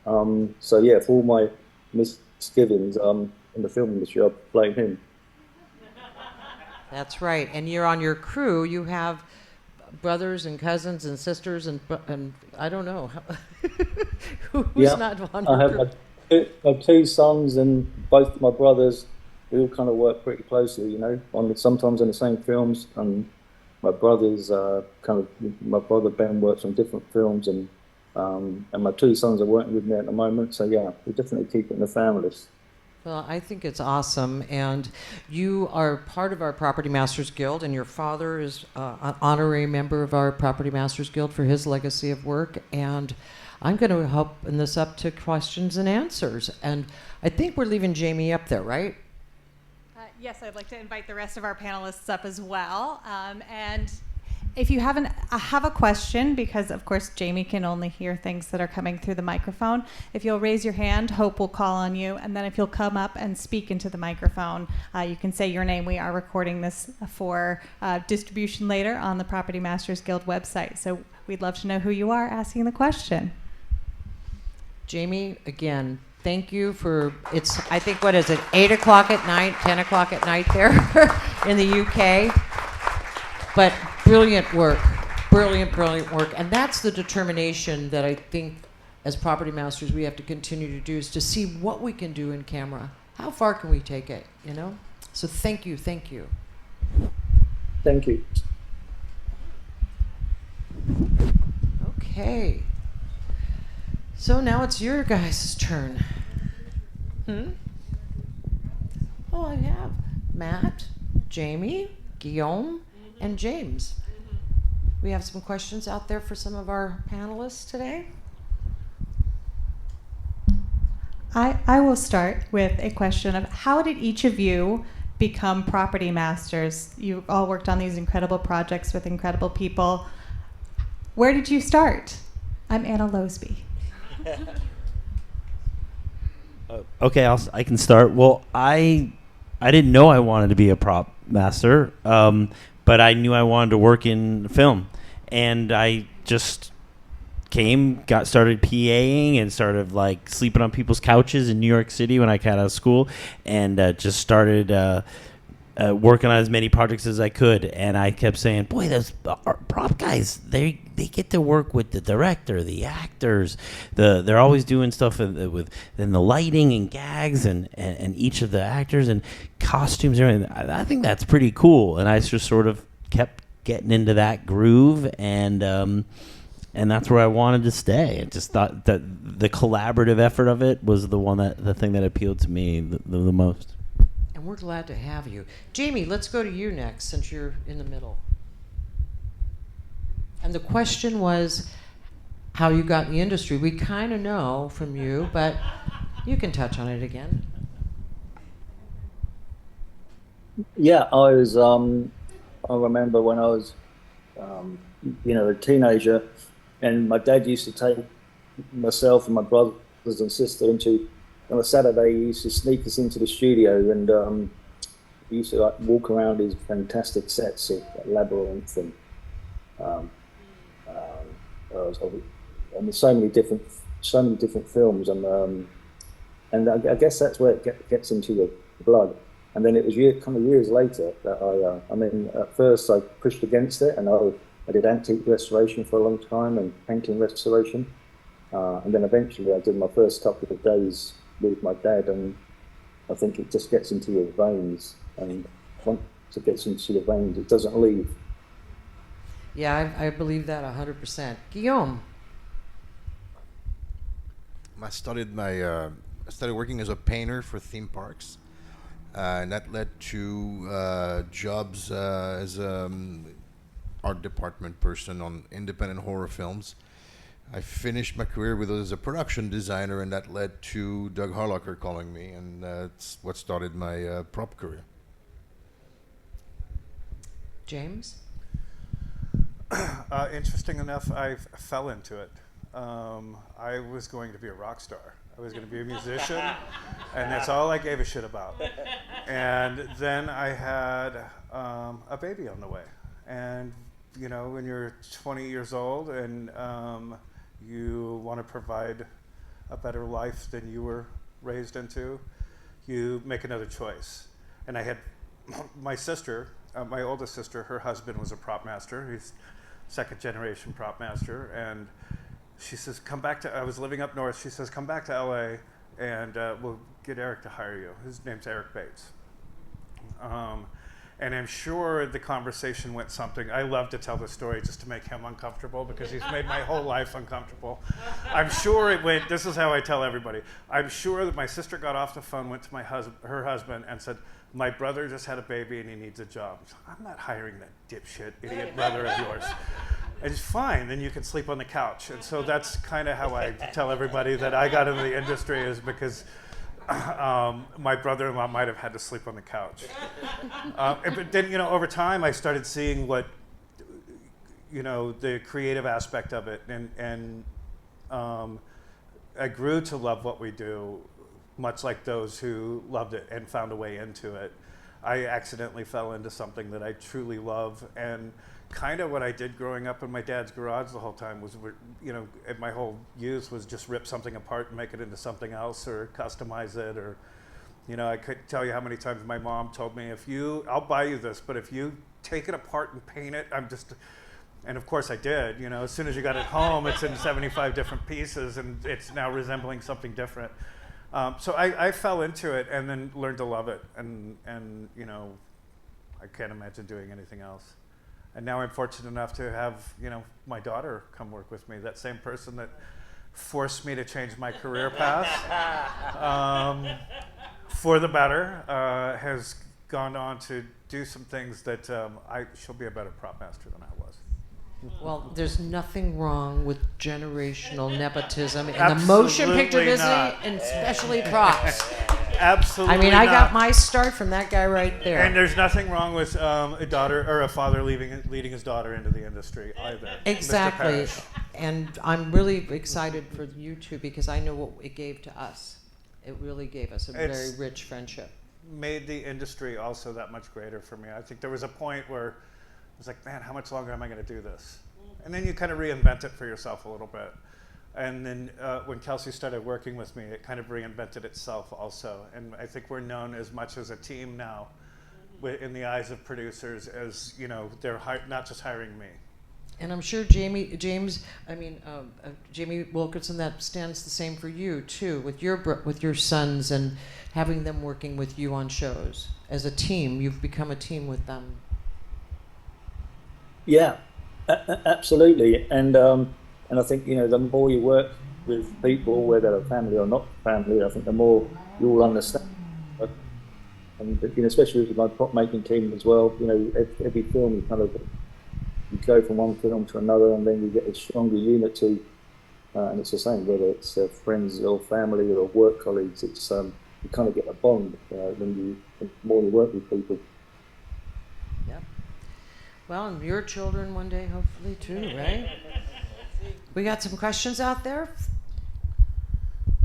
So yeah, for all my misgivings in the film industry, I blame him. That's right. And you're on your crew. You have brothers and cousins and sisters and I don't know who's not on your crew. I have 2 sons, and both my brothers. We all kind of work pretty closely, sometimes in the same films. And my brothers my brother Ben works on different films, and my 2 sons are working with me at the moment. So yeah, we definitely keep it in the family. Well, I think it's awesome, and you are part of our Property Masters Guild, and your father is an honorary member of our Property Masters Guild for his legacy of work, and I'm going to open this up to questions and answers, and I think we're leaving Jamie up there, right? Yes, I'd like to invite the rest of our panelists up as well, and if you have a question, because of course Jamie can only hear things that are coming through the microphone, if you'll raise your hand, Hope will call on you, and then if you'll come up and speak into the microphone, you can say your name. We are recording this for distribution later on the Property Masters Guild website, so we'd love to know who you are asking the question. Jamie, again, thank you for, I think, what is it, 8 o'clock at night, 10 o'clock at night there in the UK, but brilliant work, brilliant work. And that's the determination that I think as Property Masters we have to continue to do, is to see what we can do in camera. How far can we take it, So thank you. Thank you. Okay. So now it's your guys' turn. Oh, I have Matt, Jamie, Guillaume, and James. We have some questions out there for some of our panelists today. I will start with a question of how did each of you become property masters? You've all worked on these incredible projects with incredible people. Where did you start? I'm Anna Losby. Okay, I can start. Well, I didn't know I wanted to be a prop master, but I knew I wanted to work in film, and I just started PAing and started like sleeping on people's couches in New York City when I got out of school, and just started working on as many projects as I could, and I kept saying, "Boy, those prop guys, they get to work with the director, the actors, they're always doing stuff with the lighting and gags and each of the actors and costumes and everything. I think that's pretty cool." And I just sort of kept getting into that groove, and that's where I wanted to stay. I just thought that the collaborative effort of it was the thing that appealed to me the most. And we're glad to have you. Jamie, let's go to you next, since you're in the middle. And the question was how you got in the industry. We kind of know from you, but you can touch on it again. Yeah, I remember when I was, a teenager, and my dad used to take myself and my brothers and sister on a Saturday. He used to sneak us into the studio, and he used to walk around his fantastic sets of Labyrinth and so many different films, and I guess that's where it gets into your blood. And then it was years later that at first I pushed against it, and I did antique restoration for a long time and painting restoration. And then eventually I did my first couple of days with my dad, and I think it just gets into your veins, and once it gets into your veins, it doesn't leave. Yeah, I believe that 100%. Guillaume. I started working as a painter for theme parks, and that led to jobs as art department person on independent horror films. I finished my career as a production designer, and that led to Doug Harlocker calling me, and that's what started my prop career. James? Interesting enough, I fell into it. I was going to be a rock star. I was going to be a musician, and that's all I gave a shit about. And then I had a baby on the way. And, when you're 20 years old and you want to provide a better life than you were raised into, you make another choice. And I had my sister, my oldest sister, her husband was a prop master. He's second generation prop master. And she says, I was living up north. She says, come back to LA and we'll get Eric to hire you. His name's Eric Bates. And I'm sure the conversation went something. I love to tell this story just to make him uncomfortable because he's made my whole life uncomfortable. I'm sure it went, this is how I tell everybody. I'm sure that my sister got off the phone, went to her husband and said, my brother just had a baby and he needs a job. I'm not hiring that dipshit, idiot brother of yours. And it's fine, then you can sleep on the couch. And so that's kind of how I tell everybody that I got into the industry, is because my brother-in-law might have had to sleep on the couch. But then, over time, I started seeing what, the creative aspect of it, and I grew to love what we do, much like those who loved it and found a way into it. I accidentally fell into something that I truly love, and kind of what I did growing up in my dad's garage the whole time was, my whole youth was just rip something apart and make it into something else or customize it, or, I couldn't tell you how many times my mom told me, I'll buy you this, but if you take it apart and paint it, and of course I did, as soon as you got it home, it's in 75 different pieces and it's now resembling something different. So I fell into it and then learned to love it, and I can't imagine doing anything else. And now I'm fortunate enough to have, my daughter come work with me, that same person that forced me to change my career path for the better, has gone on to do some things that she'll be a better prop master than I was. Well, there's nothing wrong with generational nepotism in the motion picture business, and especially props. Absolutely. I mean, I got my start from that guy right there. And there's nothing wrong with a daughter or a father leading his daughter into the industry either. Exactly. And I'm really excited for you two because I know what it gave to us. It really gave us a very rich friendship. Made the industry also that much greater for me. I think there was a point where I was like, man, how much longer am I going to do this? And then you kind of reinvent it for yourself a little bit. And then when Kelsey started working with me, it kind of reinvented itself also. And I think we're known as much as a team now in the eyes of producers as, you know, they're not just hiring me. And I'm sure Jamie Wilkinson, that stands the same for you too, with your sons and having them working with you on shows as a team. You've become a team with them. Yeah, absolutely. And I think, you know, the more you work with people, whether they're family or not family, I think the more you'll understand. And, you know, especially with my prop making team as well, you know, every film you go from one film to another, and then you get a stronger unity. And it's the same whether it's friends or family or work colleagues. It's you kind of get a bond the more you work with people. Yep. Well, and your children one day, hopefully too, right? We got some questions out there.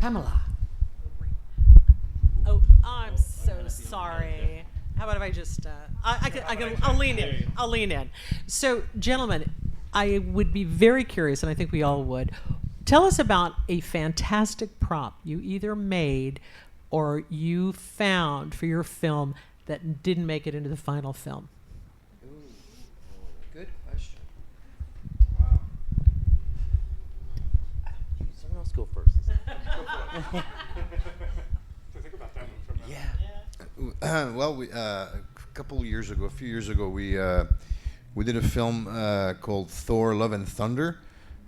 Pamela. Oh, I'm so sorry. How about if I just, I'll lean in. I'll lean in. So, gentlemen, I would be very curious, and I think we all would. Tell us about a fantastic prop you either made or you found for your film that didn't make it into the final film. Ooh, good question. Wow. Someone else go first. Think about that one for a minute. Yeah. Well, a few years ago, we did a film called Thor: Love and Thunder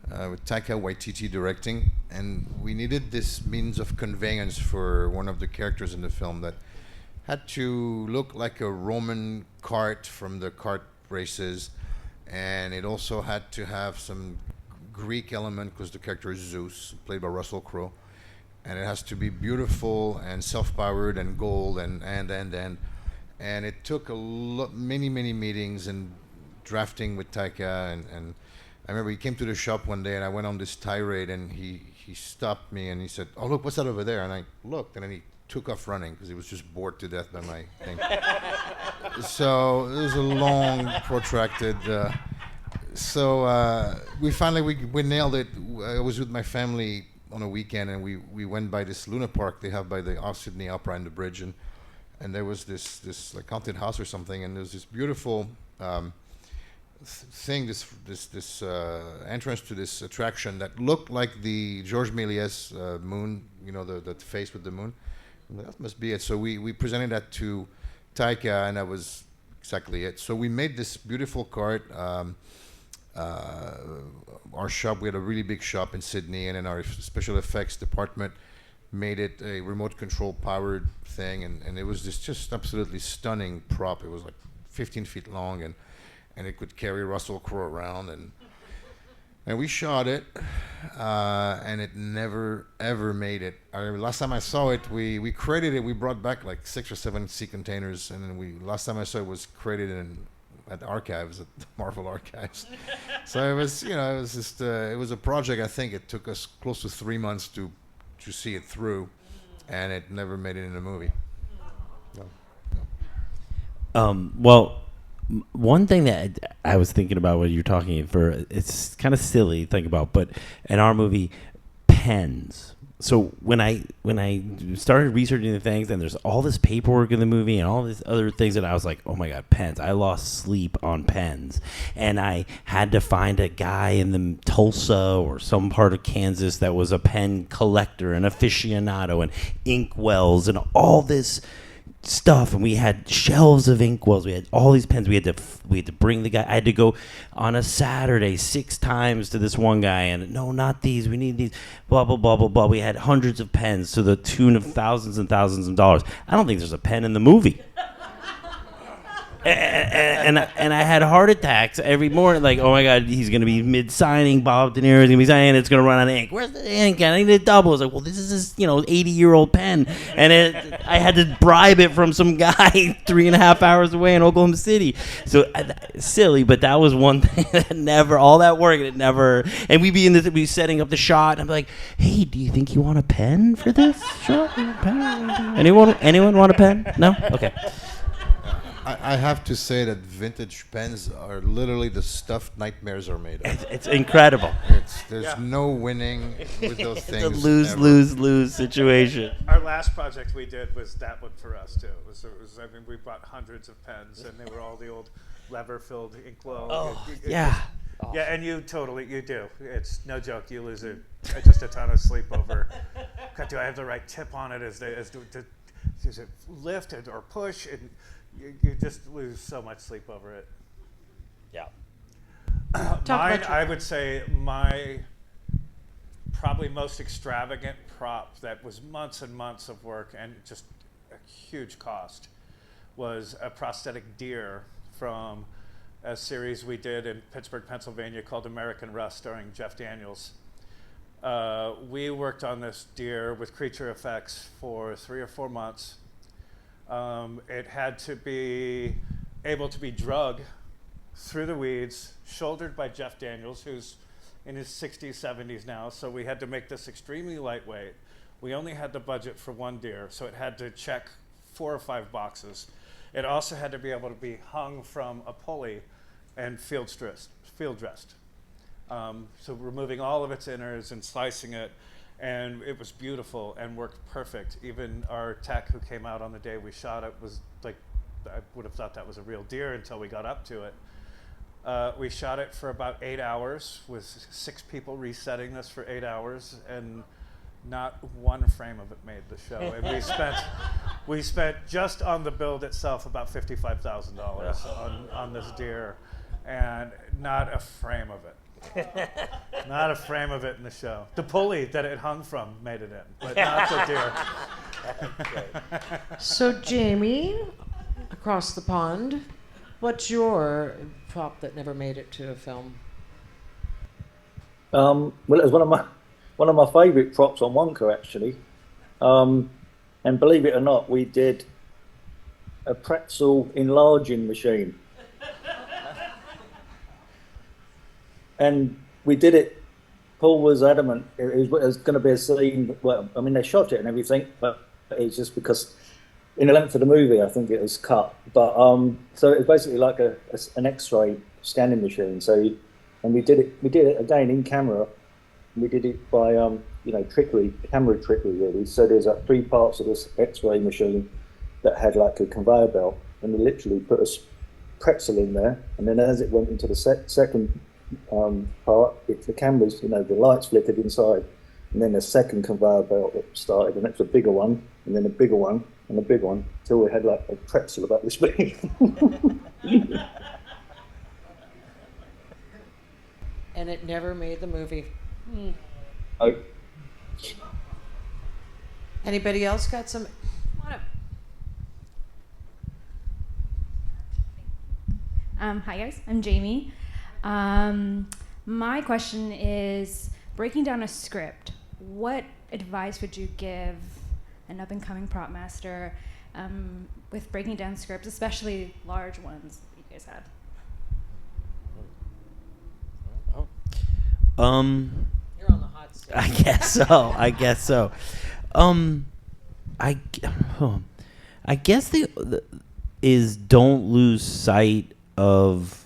with Taika Waititi directing, and we needed this means of conveyance for one of the characters in the film that had to look like a Roman cart from the kart races, and it also had to have some Greek element because the character is Zeus, played by Russell Crowe. And it has to be beautiful and self-powered and gold and it took many meetings and drafting with Taika and I remember he came to the shop one day and I went on this tirade and he stopped me and he said, "Oh look, what's that over there?" And I looked and then he took off running because he was just bored to death by my thing. So it was a long, protracted. We finally nailed it. I was with my family on a weekend, and we went by this Luna Park they have by the Sydney Opera and the bridge, and there was this like haunted house or something, and there was this beautiful thing, this entrance to this attraction that looked like the Georges Méliès moon, you know, the face with the moon. And that must be it. So we presented that to Taika, and that was exactly it. So we made this beautiful cart. Our shop, we had a really big shop in Sydney, and then our special effects department made it a remote control powered thing, and it was this just absolutely stunning prop. It was like 15 feet long, and it could carry Russell Crowe around, and we shot it, and it never ever made it. Last time I saw it, we created it. We brought back like 6 or 7 sea containers, and then last time I saw it was created at the archives, at the Marvel Archives. So it was, you know, it was just, it was a project. I think it took us close to 3 months to see it through, and it never made it in a movie. No. Well, one thing that I was thinking about when you're talking, it's kind of silly to think about, but in our movie, pens. So when I started researching the things, and there's all this paperwork in the movie and all these other things, and I was like, oh my God, pens. I lost sleep on pens. And I had to find a guy in the Tulsa or some part of Kansas that was a pen collector, an aficionado, and inkwells and all this stuff, and we had shelves of inkwells. We had all these pens. We had to bring the guy. I had to go on a Saturday 6 times to this one guy, and no, not these. We need these. Blah blah blah blah blah. We had hundreds of pens to the tune of thousands and thousands of dollars. I don't think there's a pen in the movie. And I had heart attacks every morning, like, oh my God, he's going to be mid-signing, Bob De Niro's going to be signing, it's going to run out of ink. Where's the ink? I need a double. I was like, well, this is this, 80-year-old pen. And I had to bribe it from some guy 3.5 hours away in Oklahoma City. So, silly, but that was one thing that all that work, and we'd be setting up the shot, and I'm like, hey, do you think you want a pen for this shot? Anyone want a pen? No? Okay. I have to say that vintage pens are literally the stuff nightmares are made of. It's incredible. There's no winning with those things. It's a lose-lose-lose situation. Our last project we did was that one for us too. It was I mean, we bought hundreds of pens, and they were all the old lever-filled Inkflow. Oh, yeah. Yeah, and you do. It's no joke. You lose just a ton of sleep over. God, do I have the right tip on it? Does it lift it or push? And you just lose so much sleep over it. Yeah. Mine, I would say my probably most extravagant prop that was months and months of work and just a huge cost was a prosthetic deer from a series we did in Pittsburgh, Pennsylvania called American Rust, starring Jeff Daniels. We worked on this deer with creature effects for 3 or 4 months. It had to be able to be drug through the weeds, shouldered by Jeff Daniels, who's in his 60s, 70s now, so we had to make this extremely lightweight. We only had the budget for one deer, so it had to check 4 or 5 boxes. It also had to be able to be hung from a pulley and field dressed. So removing all of its innards and slicing it, and it was beautiful and worked perfect. Even our tech who came out on the day we shot it was like, I would have thought that was a real deer until we got up to it. We shot it for about 8 hours with 6 people resetting this for 8 hours, and not one frame of it made the show. And we spent just on the build itself about $55,000 on this deer, and not a frame of it. Not a frame of it in the show. The pulley that it hung from made it in, but not the deer. So Jamie, across the pond, what's your prop that never made it to a film? Well, it was one of my favourite props on Wonka, actually. And believe it or not, we did a pretzel enlarging machine. And we did it. Paul was adamant it was going to be a scene. Well, I mean, they shot it and everything, but it's just because in the length of the movie, I think it was cut. But so it was basically like an X-ray scanning machine. So, and we did it again in camera. We did it by camera trickery really. So there's like 3 parts of this X-ray machine that had like a conveyor belt, and we literally put a pretzel in there, and then as it went into the second part, the cameras, the lights flickered inside, and then the second conveyor belt that started, and it's a bigger one, and then a bigger one, and a big one, till we had like a pretzel about this big. And it never made the movie. Oh. Anybody else got some? Hi guys, I'm Jamie. My question is, breaking down a script, what advice would you give an up-and-coming prop master with breaking down scripts, especially large ones that you guys had? You're on the hot seat. I guess so. I guess is don't lose sight of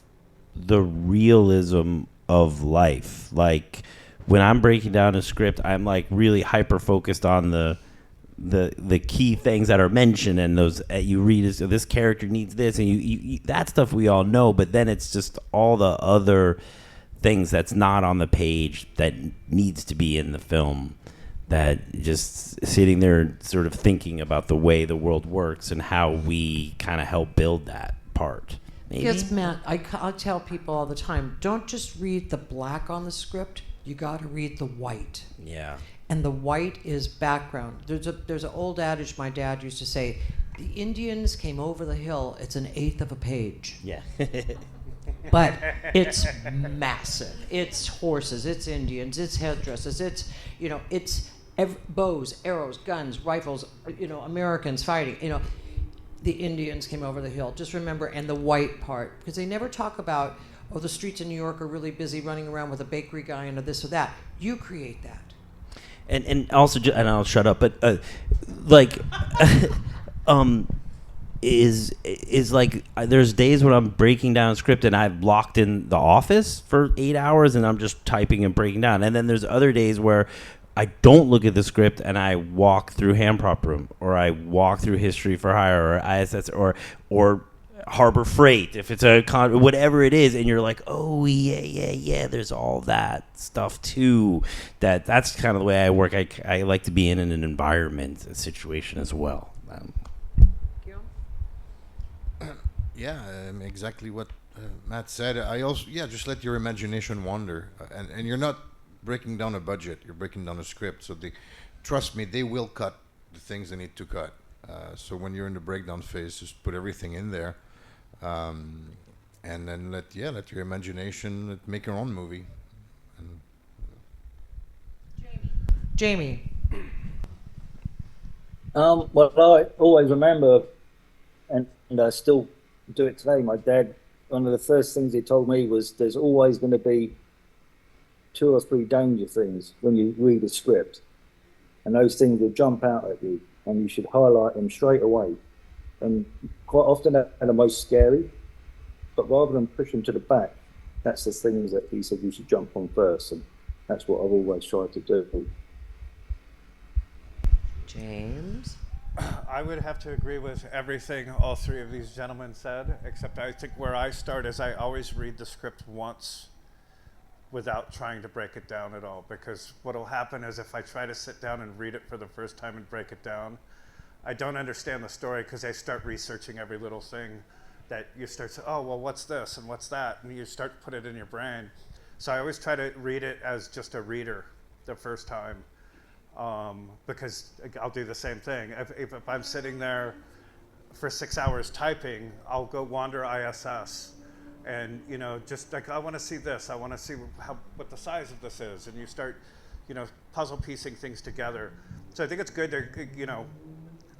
the realism of life. Like when I'm breaking down a script, I'm like really hyper focused on the key things that are mentioned, and those you read is this character needs this, and you that stuff we all know. But then it's just all the other things that's not on the page that needs to be in the film, that just sitting there sort of thinking about the way the world works and how we kind of help build that part. Maybe? Yes, Matt, I tell people all the time, don't just read the black on the script, you got to read the white. Yeah. And the white is background. There's an old adage my dad used to say, the Indians came over the hill, it's an eighth of a page. Yeah. But it's massive. It's horses, it's Indians, it's headdresses, it's bows, arrows, guns, rifles, Americans fighting, the Indians came over the hill. Just remember, and the white part, because they never talk about, the streets in New York are really busy running around with a bakery guy and a this or that. You create that. And also, and I'll shut up, but is like there's days when I'm breaking down a script and I've locked in the office for 8 hours and I'm just typing and breaking down. And then there's other days where I don't look at the script and I walk through Handprop Room, or I walk through History for Hire, or ISS, or Harbor Freight, if it's whatever it is, and you're like, oh yeah, there's all that stuff too. That's kind of the way I work. I like to be in an environment, a situation as well. Yeah, exactly what Matt said. I also, just let your imagination wander, and you're not breaking down a budget, you're breaking down a script. So trust me, they will cut the things they need to cut. So when you're in the breakdown phase, just put everything in there, and then let your imagination make your own movie. And Jamie. Well, I always remember, and I still do it today. My dad, one of the first things he told me was, "There's always going to be 2 or 3 danger things when you read a script, and those things will jump out at you, and you should highlight them straight away. And quite often they're the most scary, but rather than push them to the back, that's the things that he said you should jump on first, and that's what I've always tried to do." James? I would have to agree with everything all 3 of these gentlemen said, except I think where I start is I always read the script once without trying to break it down at all, because what will happen is if I try to sit down and read it for the first time and break it down, I don't understand the story because I start researching every little thing that you start to, oh, well, what's this and what's that? And you start to put it in your brain. So I always try to read it as just a reader the first time, because I'll do the same thing. If I'm sitting there for 6 hours typing, I'll go wander ISS. And, just like, I want to see this. I want to see what the size of this is. And you start, puzzle piecing things together. So I think it's good to,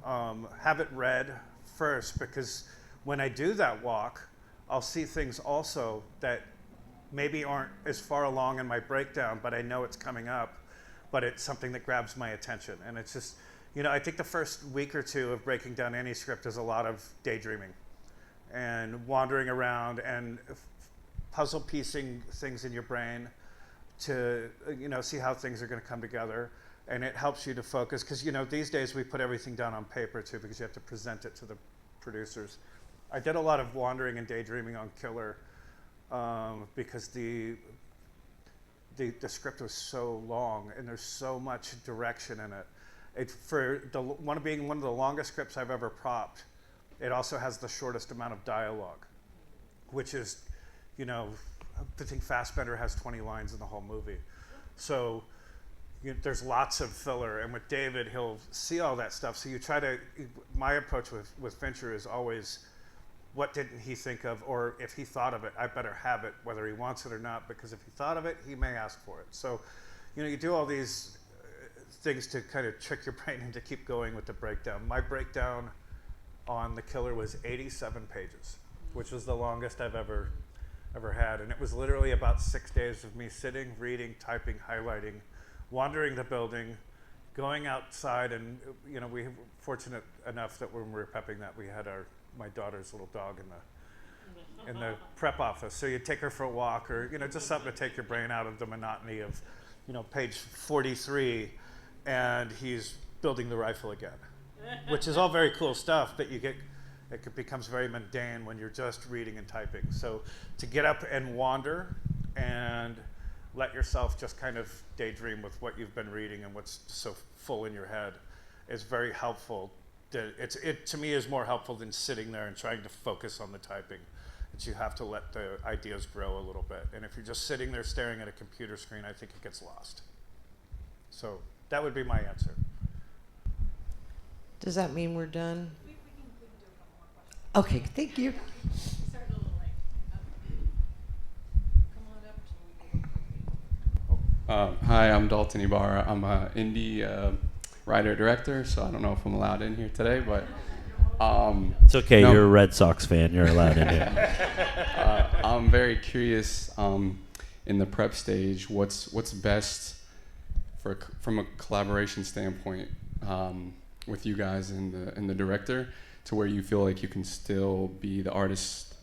have it read first, because when I do that walk, I'll see things also that maybe aren't as far along in my breakdown, but I know it's coming up, but it's something that grabs my attention. And it's just, I think the first week or 2 of breaking down any script is a lot of daydreaming and wandering around and puzzle piecing things in your brain to see how things are going to come together. And it helps you to focus, because these days we put everything down on paper too, because you have to present it to the producers. I did a lot of wandering and daydreaming on Killer, because the script was so long and there's so much direction in it. Being one of the longest scripts I've ever propped, it also has the shortest amount of dialogue, which is, I think Fassbender has 20 lines in the whole movie. So there's lots of filler, and with David, he'll see all that stuff. So my approach with Fincher is always, what didn't he think of, or if he thought of it, I better have it, whether he wants it or not, because if he thought of it, he may ask for it. So, you do all these things to kind of trick your brain into keep going with the breakdown. My breakdown on The Killer was 87 pages, which was the longest I've ever had. And it was literally about 6 days of me sitting, reading, typing, highlighting, wandering the building, going outside, and we were fortunate enough that when we were prepping that, we had my daughter's little dog in the prep office. So you'd take her for a walk, or just something to take your brain out of the monotony of page 43, and he's building the rifle again, which is all very cool stuff, but it becomes very mundane when you're just reading and typing. So to get up and wander and let yourself just kind of daydream with what you've been reading and what's so full in your head is very helpful. It to me is more helpful than sitting there and trying to focus on the typing. You have to let the ideas grow a little bit. And if you're just sitting there staring at a computer screen, I think it gets lost. So that would be my answer. Does that mean we're done? We can do a couple more questions. Okay, thank you. Started a little late. Come on up. Hi, I'm Dalton Ibarra. I'm an indie writer-director, so I don't know if I'm allowed in here today, but... it's okay, no. You're a Red Sox fan. You're allowed in here. I'm very curious, in the prep stage, what's best from a collaboration standpoint with you guys and the director. to where you feel like you can still be the artist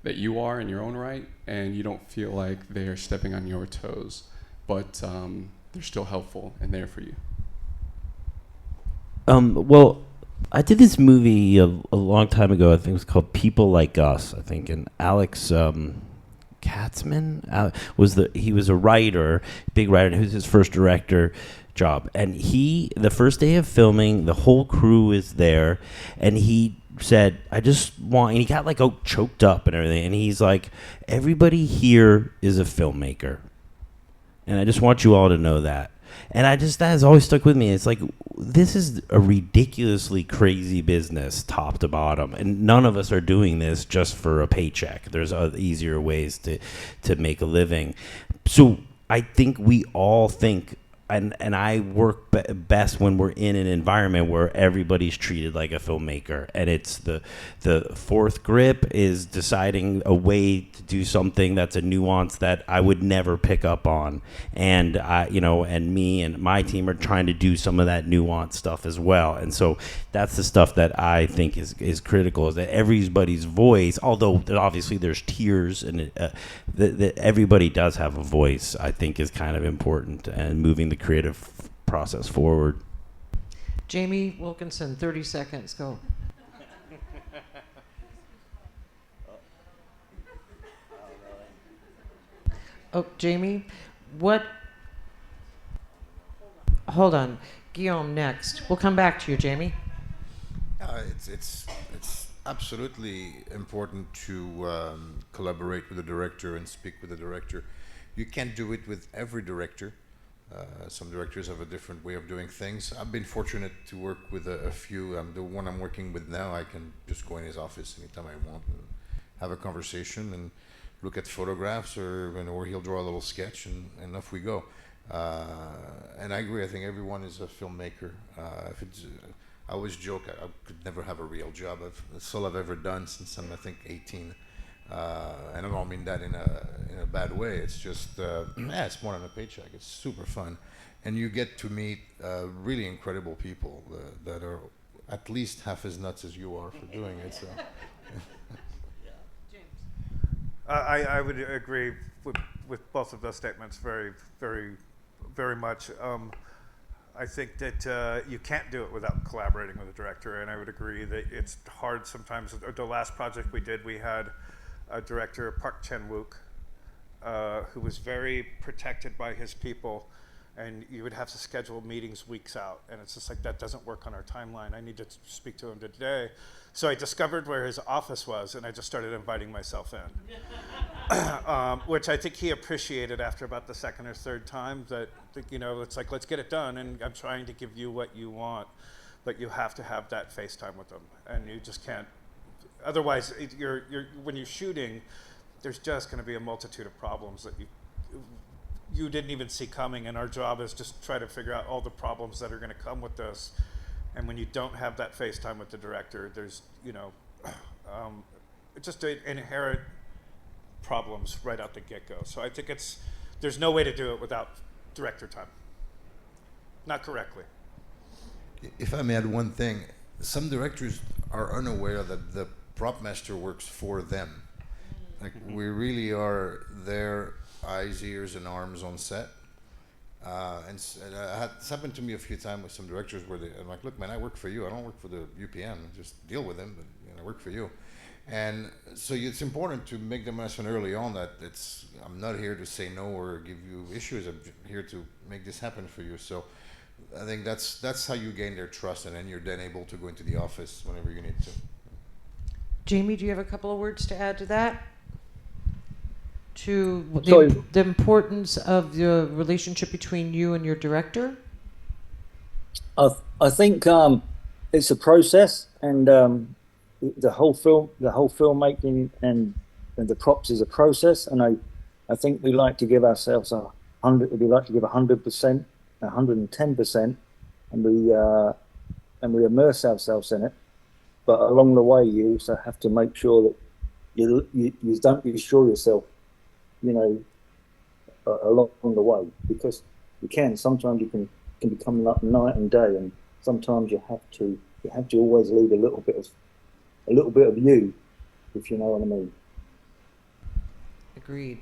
that you are in your own right, and you don't feel like they're stepping on your toes, but they're still helpful and there for you? Well, I did this movie a long time ago. I think it was called People Like Us, I think, and Alex Katzman he was a writer, big writer, and it was his first director job. And the first day of filming, the whole crew is there, and he said, I just want, and he got like choked up and everything, and he's like, everybody here is a filmmaker, and I just want you all to know that. And that has always stuck with me. It's like, this is a ridiculously crazy business, top to bottom, and none of us are doing this just for a paycheck. There's easier ways to make a living. So I think we all think, and I work best when we're in an environment where everybody's treated like a filmmaker, and it's the fourth grip is deciding a way to do something that's a nuance that I would never pick up on, and and me and my team are trying to do some of that nuance stuff as well. And so that's the stuff that I think is critical, is that everybody's voice, although obviously there's tiers, and that everybody does have a voice, I think is kind of important, and moving the creative process forward. Jamie Wilkinson, 30 seconds, go. Oh, Jamie, hold on. Guillaume next. We'll come back to you, Jamie. It's absolutely important to collaborate with the director and speak with the director. You can't do it with every director. Some directors have a different way of doing things. I've been fortunate to work with a few. The one I'm working with now, I can just go in his office anytime I want and have a conversation and look at photographs, or he'll draw a little sketch, and off we go. And I agree. I think everyone is a filmmaker. I always joke I could never have a real job. That's all I've ever done since I'm, I think, 18. And I don't mean that in a bad way. It's just it's more than a paycheck. It's super fun, and you get to meet really incredible people that are at least half as nuts as you are for doing it. So. I would agree with both of those statements very, very, very much. I think that you can't do it without collaborating with a director, and I would agree that it's hard sometimes. The last project we did, we had a director, Park Chan-wook, who was very protected by his people, and you would have to schedule meetings weeks out, and it's just like, that doesn't work on our timeline. I need to speak to him today. So I discovered where his office was, and I just started inviting myself in, which I think he appreciated after about the second or third time, that it's like, let's get it done, and I'm trying to give you what you want, but you have to have that FaceTime with them, and you just can't. Otherwise, when you're shooting, there's just going to be a multitude of problems that you didn't even see coming, and our job is just try to figure out all the problems that are going to come with this. And when you don't have that FaceTime with the director, there's just inherent problems right out the get-go. So I think there's no way to do it without director time. Not correctly. If I may add one thing, some directors are unaware that the prop master works for them. Like, we really are their eyes, ears, and arms on set. It's happened to me a few times with some directors where I'm like, look, man, I work for you. I don't work for the UPM. Just deal with them, but I work for you. And so it's important to make them understand early on that I'm not here to say no or give you issues. I'm here to make this happen for you. So I think that's how you gain their trust, and then you're then able to go into the office whenever you need to. Jamie, do you have a couple of words to add to that? To the importance of the relationship between you and your director? I think it's a process, and the whole filmmaking and the props is a process, and I think we like to give ourselves 100%, 110%, and we immerse ourselves in it. But along the way, you also have to make sure that you don't destroy yourself, along the way, because sometimes you can become like night and day, and sometimes you have to always leave a little bit a little bit of you, if you know what I mean. Agreed.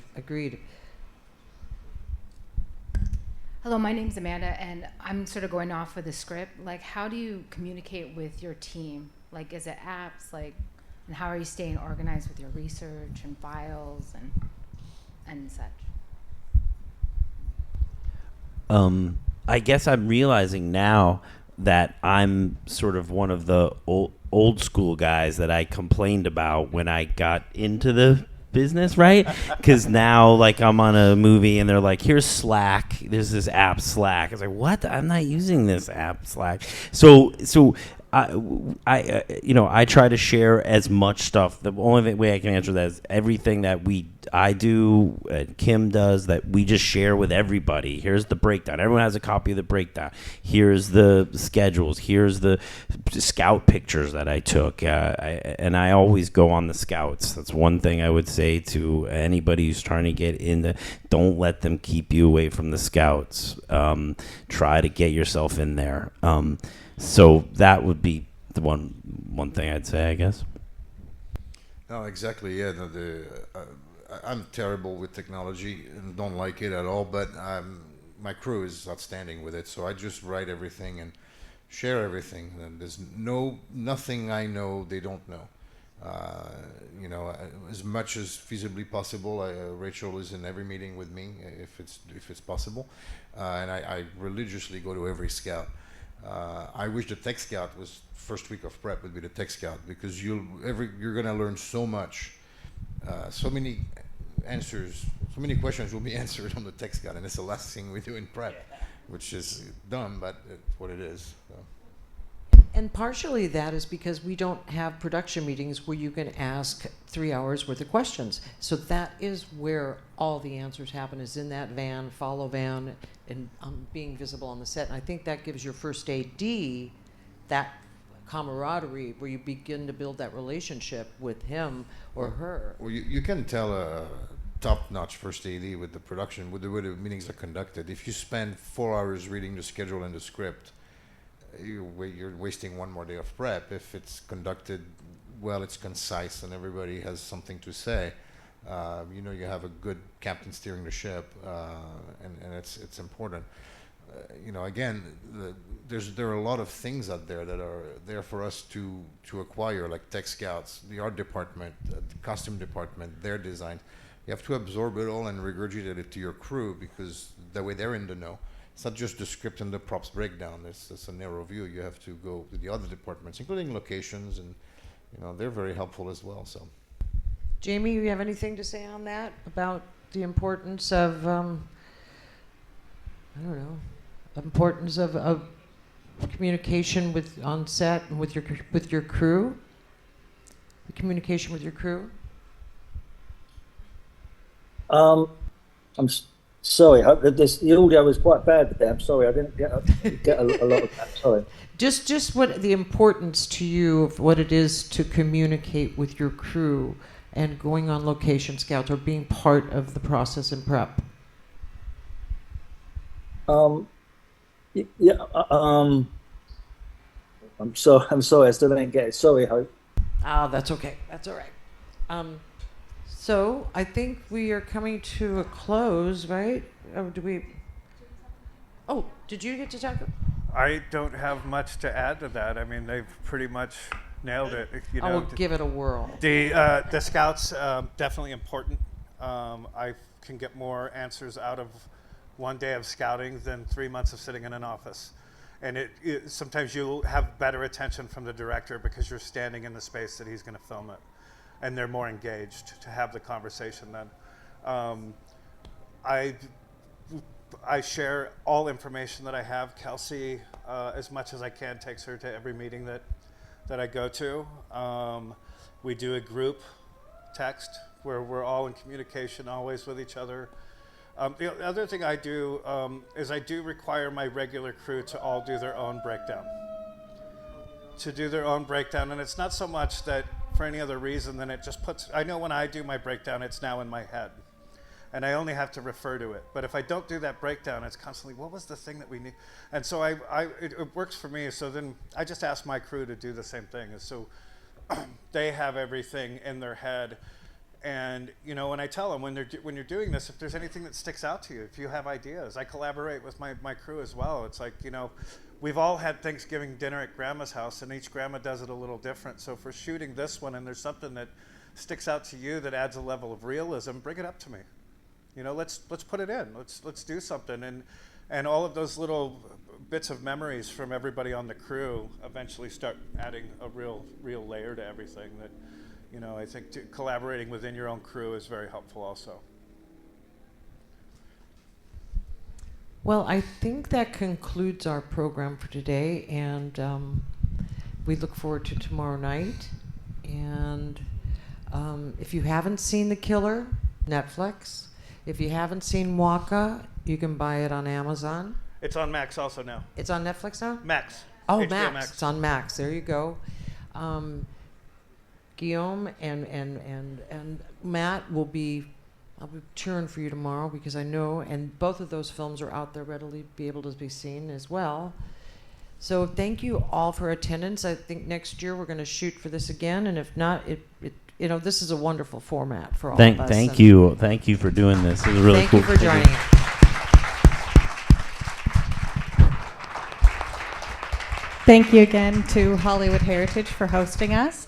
Hello, my name's Amanda, and I'm sort of going off with the script. Like, how do you communicate with your team? Like, is it apps? Like, and how are you staying organized with your research and files and such? I guess I'm realizing now that I'm sort of one of the old school guys that I complained about when I got into the business, right? Because now, like, I'm on a movie and they're like, here's Slack, there's this app Slack. I was like, what? I'm not using this app Slack. So I try to share as much stuff. The only way I can answer that is everything that I do, Kim does, that we just share with everybody. Here's the breakdown. Everyone has a copy of the breakdown. Here's the schedules. Here's the scout pictures that I took. And I always go on the scouts. That's one thing I would say to anybody who's trying to get in. Don't let them keep you away from the scouts. Try to get yourself in there. So that would be the one thing I'd say, I guess. No, exactly. Yeah, I'm terrible with technology and don't like it at all. But my crew is outstanding with it, so I just write everything and share everything. And there's nothing I know they don't know. As much as feasibly possible, Rachel is in every meeting with me if it's possible, and I religiously go to every scout. I wish the tech scout was first week of prep would be the tech scout, because you're going to learn so much, so many answers, so many questions will be answered on the tech scout, and it's the last thing we do in prep, which is dumb, but it's what it is. So. And partially that is because we don't have production meetings where you can ask 3 hours worth of questions. So that is where all the answers happen, is in that follow van, and being visible on the set. And I think that gives your first AD that camaraderie where you begin to build that relationship with him or her. Well, you can tell a top-notch first AD with the production, with the way the meetings are conducted. If you spend 4 hours reading the schedule and the script, you're wasting one more day of prep. If it's conducted well, it's concise, and everybody has something to say. You have a good captain steering the ship, and it's important. Again, there are a lot of things out there that are there for us to acquire, like tech scouts, the art department, the costume department, their design. You have to absorb it all and regurgitate it to your crew, because that way they're in the know. It's not just the script and the props breakdown. It's a narrow view. You have to go to the other departments, including locations, and they're very helpful as well. So, Jamie, you have anything to say on that about the importance of importance of communication on set and with your crew? The communication with your crew. Sorry, the audio was quite bad there. I'm sorry, I didn't get a lot of that. Sorry. Just what the importance to you of what it is to communicate with your crew and going on location scouts or being part of the process and prep. I'm sorry, I still didn't get it. Sorry, Hope. That's okay. That's all right. So I think we are coming to a close, right? Did you get to talk? I don't have much to add to that. I mean, they've pretty much nailed it. I will give it a whirl. The scouts, definitely important. I can get more answers out of one day of scouting than 3 months of sitting in an office. And sometimes you'll have better attention from the director because you're standing in the space that he's going to film it. And they're more engaged to have the conversation then. I share all information that I have. Kelsey, as much as I can, takes her to every meeting that I go to. We do a group text where we're all in communication always with each other. The other thing I do is I do require my regular crew to all do their own breakdown. And it's not so much that for any other reason than it just I know when I do my breakdown, it's now in my head. And I only have to refer to it. But if I don't do that breakdown, it's constantly, what was the thing that we need? And so it works for me. So then I just ask my crew to do the same thing. And so they have everything in their head. And you know, when I tell them when you're doing this, if there's anything that sticks out to you, if you have ideas, I collaborate with my crew as well. It's like, you know, we've all had Thanksgiving dinner at Grandma's house, and each grandma does it a little different. So if we're shooting this one and there's something that sticks out to you that adds a level of realism, bring it up to me. You know, let's put it in. Let's do something. And all of those little bits of memories from everybody on the crew eventually start adding a real layer to everything that, you know, I think collaborating within your own crew is very helpful also. Well, I think that concludes our program for today, and we look forward to tomorrow night. And if you haven't seen The Killer, Netflix. If you haven't seen Wonka, you can buy it on Amazon. It's on Max also now. It's on Netflix now? Max. Oh, HBO Max. It's on Max. There you go. Guillaume and Matt will be, I'll be cheering for you tomorrow, because I know, and both of those films are out there readily be able to be seen as well. So thank you all for attendance. I think next year we're going to shoot for this again, and if not, you know, this is a wonderful format for all of us. Thank you for doing this. It was really cool. Thank you for joining us. Thank you again to Hollywood Heritage for hosting us.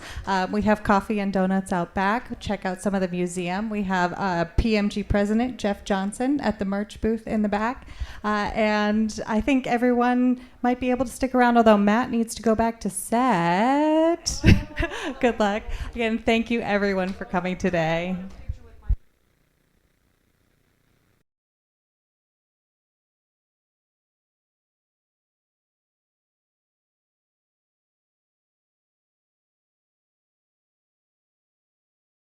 We have coffee and donuts out back. Check out some of the museum. We have PMG President Jeff Johnson at the merch booth in the back. And I think everyone might be able to stick around, although Matt needs to go back to set. Good luck. Again, thank you everyone for coming today.